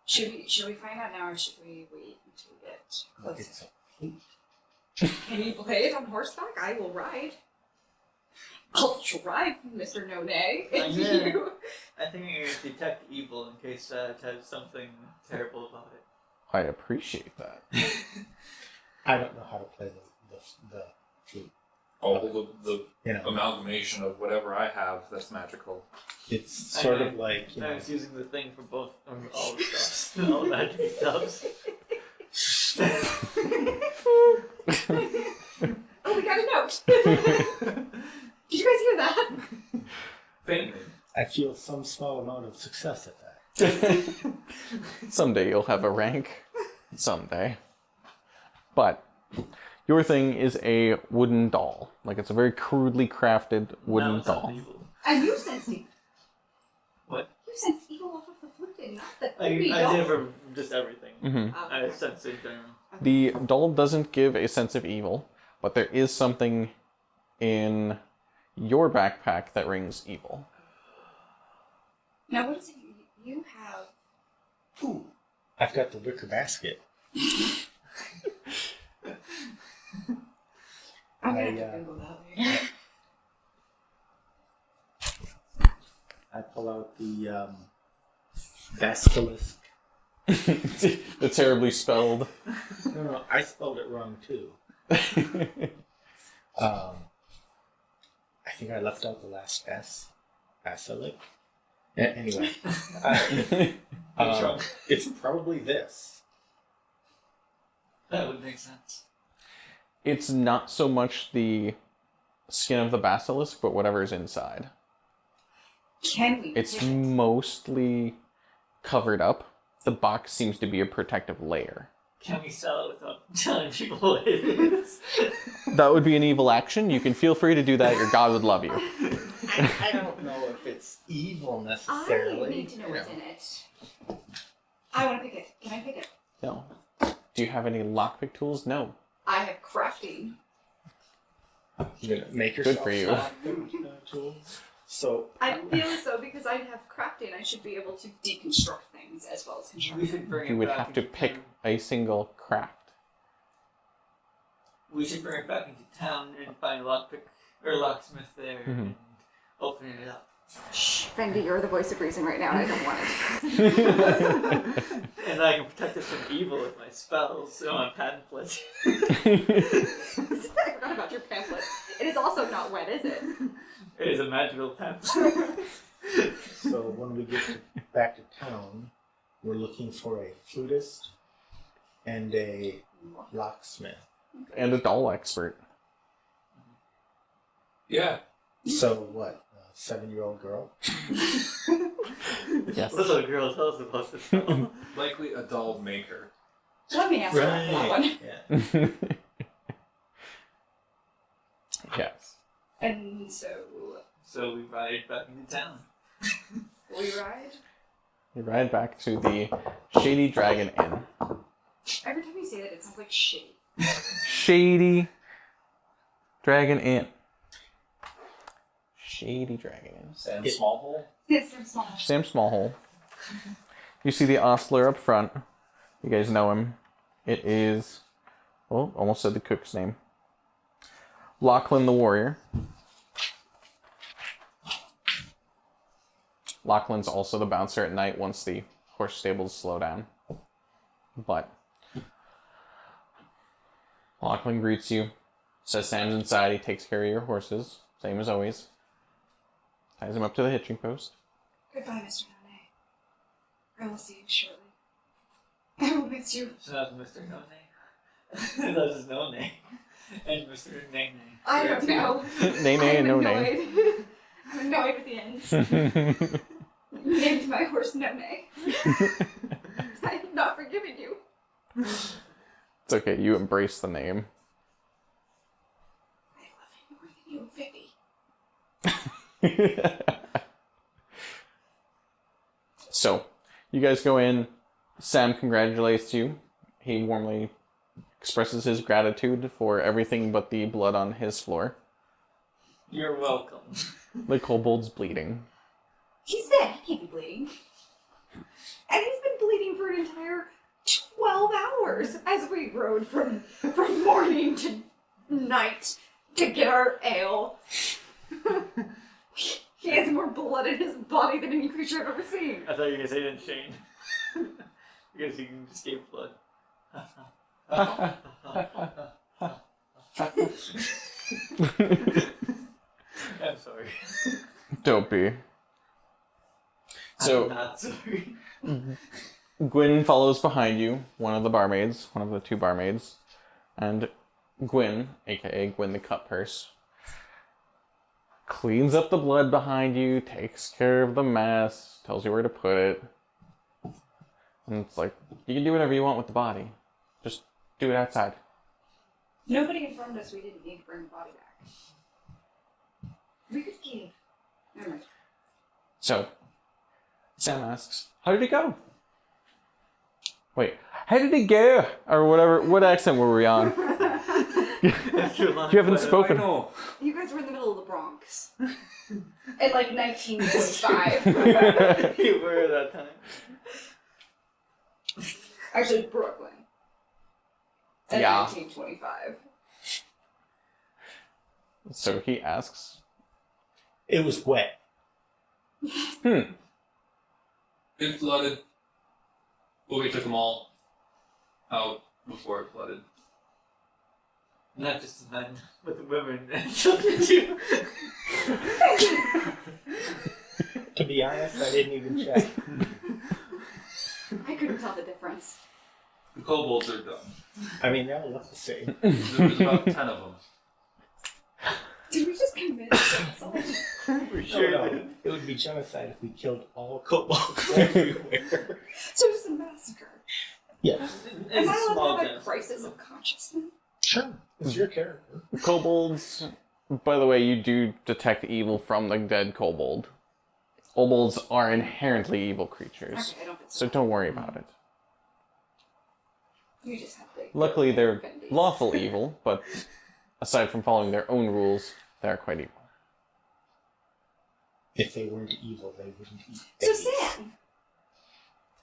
Should we find out now, or should we wait until we get closer? It's a flute. Can you play it on horseback? I will ride. I'll drive, Mr. No Nay. I'm If gonna- you. I think you're going to detect evil in case it has something terrible about it. I appreciate that. I don't know how to play the flute. Oh, the You know, amalgamation of whatever I have that's magical. it's sort of like, you I know, was using the thing for both all the stuff, all the magic stuffs. Oh, we got a note. Did you guys hear that? Faintly. I feel some small amount of success at that. Someday you'll have a rank. Someday. But your thing is a wooden doll. Like, it's a very crudely crafted wooden That sounds doll. evil. And you sensed evil. What? You sensed evil off of the flute and not the I creepy did doll. for just everything. Mm-hmm. Oh, I sense it in general. The doll doesn't give a sense of evil, but there is something in your backpack that rings evil. Now, what is it you have? Ooh, I've got the wicker basket. I'm gonna I, have to Google that later. I pull out the basilisk. The terribly spelled. No, I spelled it wrong too. I think I left out the last S. Basilisk. Anyway, it's probably this. That would make sense. It's not so much the skin of the basilisk, but whatever's inside. Can we? It's take it? mostly covered up. The box seems to be a protective layer. Can we sell it without telling people what it is? That would be an evil action. You can feel free to do that. Your god would love you. I don't know if it's evil necessarily. I need to know what's in it. I want to pick it. Can I pick it? No. Do you have any lockpick tools? No. I have crafting. You're gonna make yourself for you. some tools. So I feel as though because I have crafting, I should be able to deconstruct things as well as We construct. should bring You it would back have to into pick town. a single craft. We should bring it back into town and find a lockpick or locksmith there and open it up. Shh, Fendi, you're the voice of reason right now, and I don't want it. And I can protect us from evil with my spells on pamphlet. I forgot about your pamphlet. It is also not wet, is it? It is a magical pamphlet. So when we get back to town, we're looking for a flutist and a locksmith. And a doll expert. Yeah. So what? A 7-year-old girl? Yes. Little girl, tell us about this spell. Likely a doll maker. Let me ask about that one. Yeah. Yes. And so, So we ride back into town. we ride? You ride back to the Shady Dragon Inn. Every time you say that, it sounds like shit. Shady Dragon Inn. Shady Dragon Inn. Sam Smallhole. It's so small. Sam Smallhole. You see the ostler up front. You guys know him. It is... Oh, almost said the cook's name. Lachlan the Warrior. Lachlan's also the bouncer at night once the horse stables slow down. But Lachlan greets you, says Sam's inside, he takes care of your horses, same as always. Ties him up to the hitching post. Goodbye, Mr. None. I will see you shortly. I will miss you. So that's Mr. No Name. That's his no name. And Mr. Name Name. I don't know. Nay, nay, I'm no annoyed. nay. I'm annoyed with the ends. Named my horse No Nay. I have not forgiven you. It's okay, you embrace the name. I love him more than you, Vivi. So, you guys go in. Sam congratulates you. He warmly expresses his gratitude for everything but the blood on his floor. You're welcome. The kobold's bleeding. He's dead. He can't be bleeding. And he's been bleeding for an entire 12 hours as we rode from morning to night to get our ale. He has more blood in his body than any creature I've ever seen. I thought you were going to say it in Shane. Because you just gave blood. I'm sorry. Don't be. So I'm not sorry. Gwyn follows behind you, one of the two barmaids, and Gwyn, aka Gwyn the Cut Purse, cleans up the blood behind you, takes care of the mess, tells you where to put it. And it's like, you can do whatever you want with the body. Just do it outside. Nobody informed us we didn't need to bring the body back. We could give. Never mind. So, Sam asks, how did it go? Wait, how did it go? Or whatever, what accent were we on? You haven't spoken. I know. You guys were in the middle of the Bronx. In like 1945. You were that time. Actually, Brooklyn. In Yeah. 1925. So he asks, It was wet. It flooded, but we took them all out before it flooded. Not just the men, but the women and children too. To be honest, I didn't even check. I couldn't tell the difference. The kobolds are done. I mean, that will look the same. There was about 10 of them. Did we just commit genocide? For sure. No, it would be genocide if we killed all kobolds everywhere. So it was a massacre. Yes. Am It's I a allowed small to have a genocide. crisis of consciousness? Sure. It's your character. kobolds, by the way, you do detect evil from the dead kobold. Kobolds are inherently evil creatures, Okay, I don't think so don't worry about it. You just have to. Luckily, they're Fendi. lawful evil, but aside from following their own rules, they are quite evil. If they weren't evil, they wouldn't eat So babies. Sam,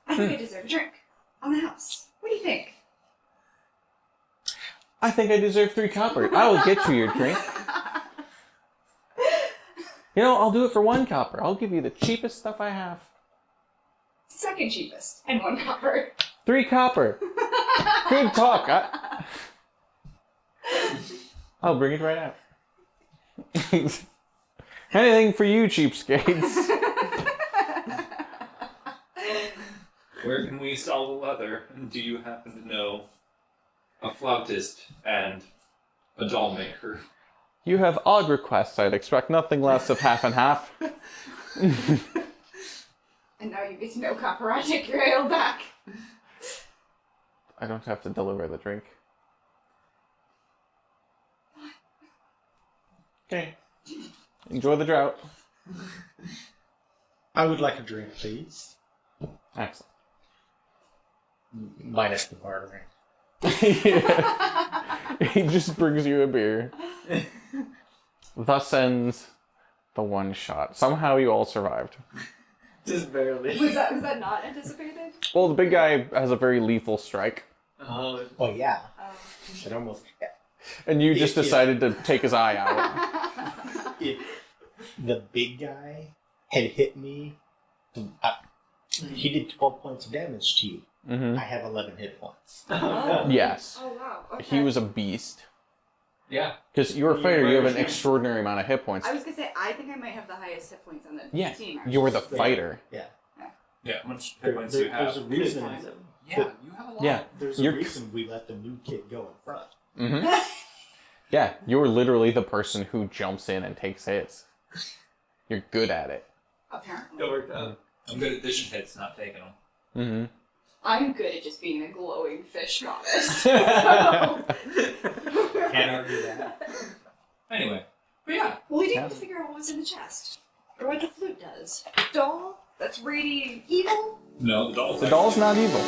I think I deserve a drink on the house. What do you think? I think I deserve 3 copper. I will get you your drink. You know, I'll do it for 1 copper. I'll give you the cheapest stuff I have. Second cheapest and 1 copper. 3 copper. Good talk. I'll bring it right out. Anything for you, cheapskates. Where can we sell the leather? Do you happen to know a flautist and a doll maker? You have odd requests. I'd expect nothing less of half and half. And now you get to know copper. I take your ale back. I don't have to deliver the drink. Okay. Enjoy the drought. I would like a drink, please. Excellent. Minus the bartering. He just brings you a beer. Thus ends the one shot. Somehow you all survived. Just barely. Was that not anticipated? Well, the big guy has a very lethal strike. Oh, Oh, yeah. Um, It almost... And you just Yeah. decided to take his eye out. If the big guy had hit me, he did 12 points of damage to you. Mm-hmm. I have 11 hit points. no. Yes. Oh wow. Okay. He was a beast. Yeah. Because you're a fighter, you have an extraordinary amount of hit points. I was gonna say I think I might have the highest hit points on the Yeah, team. Actually. you were the fighter. Yeah. Yeah, how much hit points do you There's have? a reason. Yeah, you have a lot. Yeah. There's a You're- reason we let the new kid go in front. Mm-hmm. Yeah, you're literally the person who jumps in and takes hits. You're good at it. Apparently. It worked out. I'm good at dishing hits, not taking them. Mm-hmm. I'm good at just being a glowing fish goddess. Can't argue that. Anyway, but yeah. Well, we didn't have to figure out what was in the chest. Or what the flute does. Doll? That's radiating evil? No, the doll's The doll's not evil.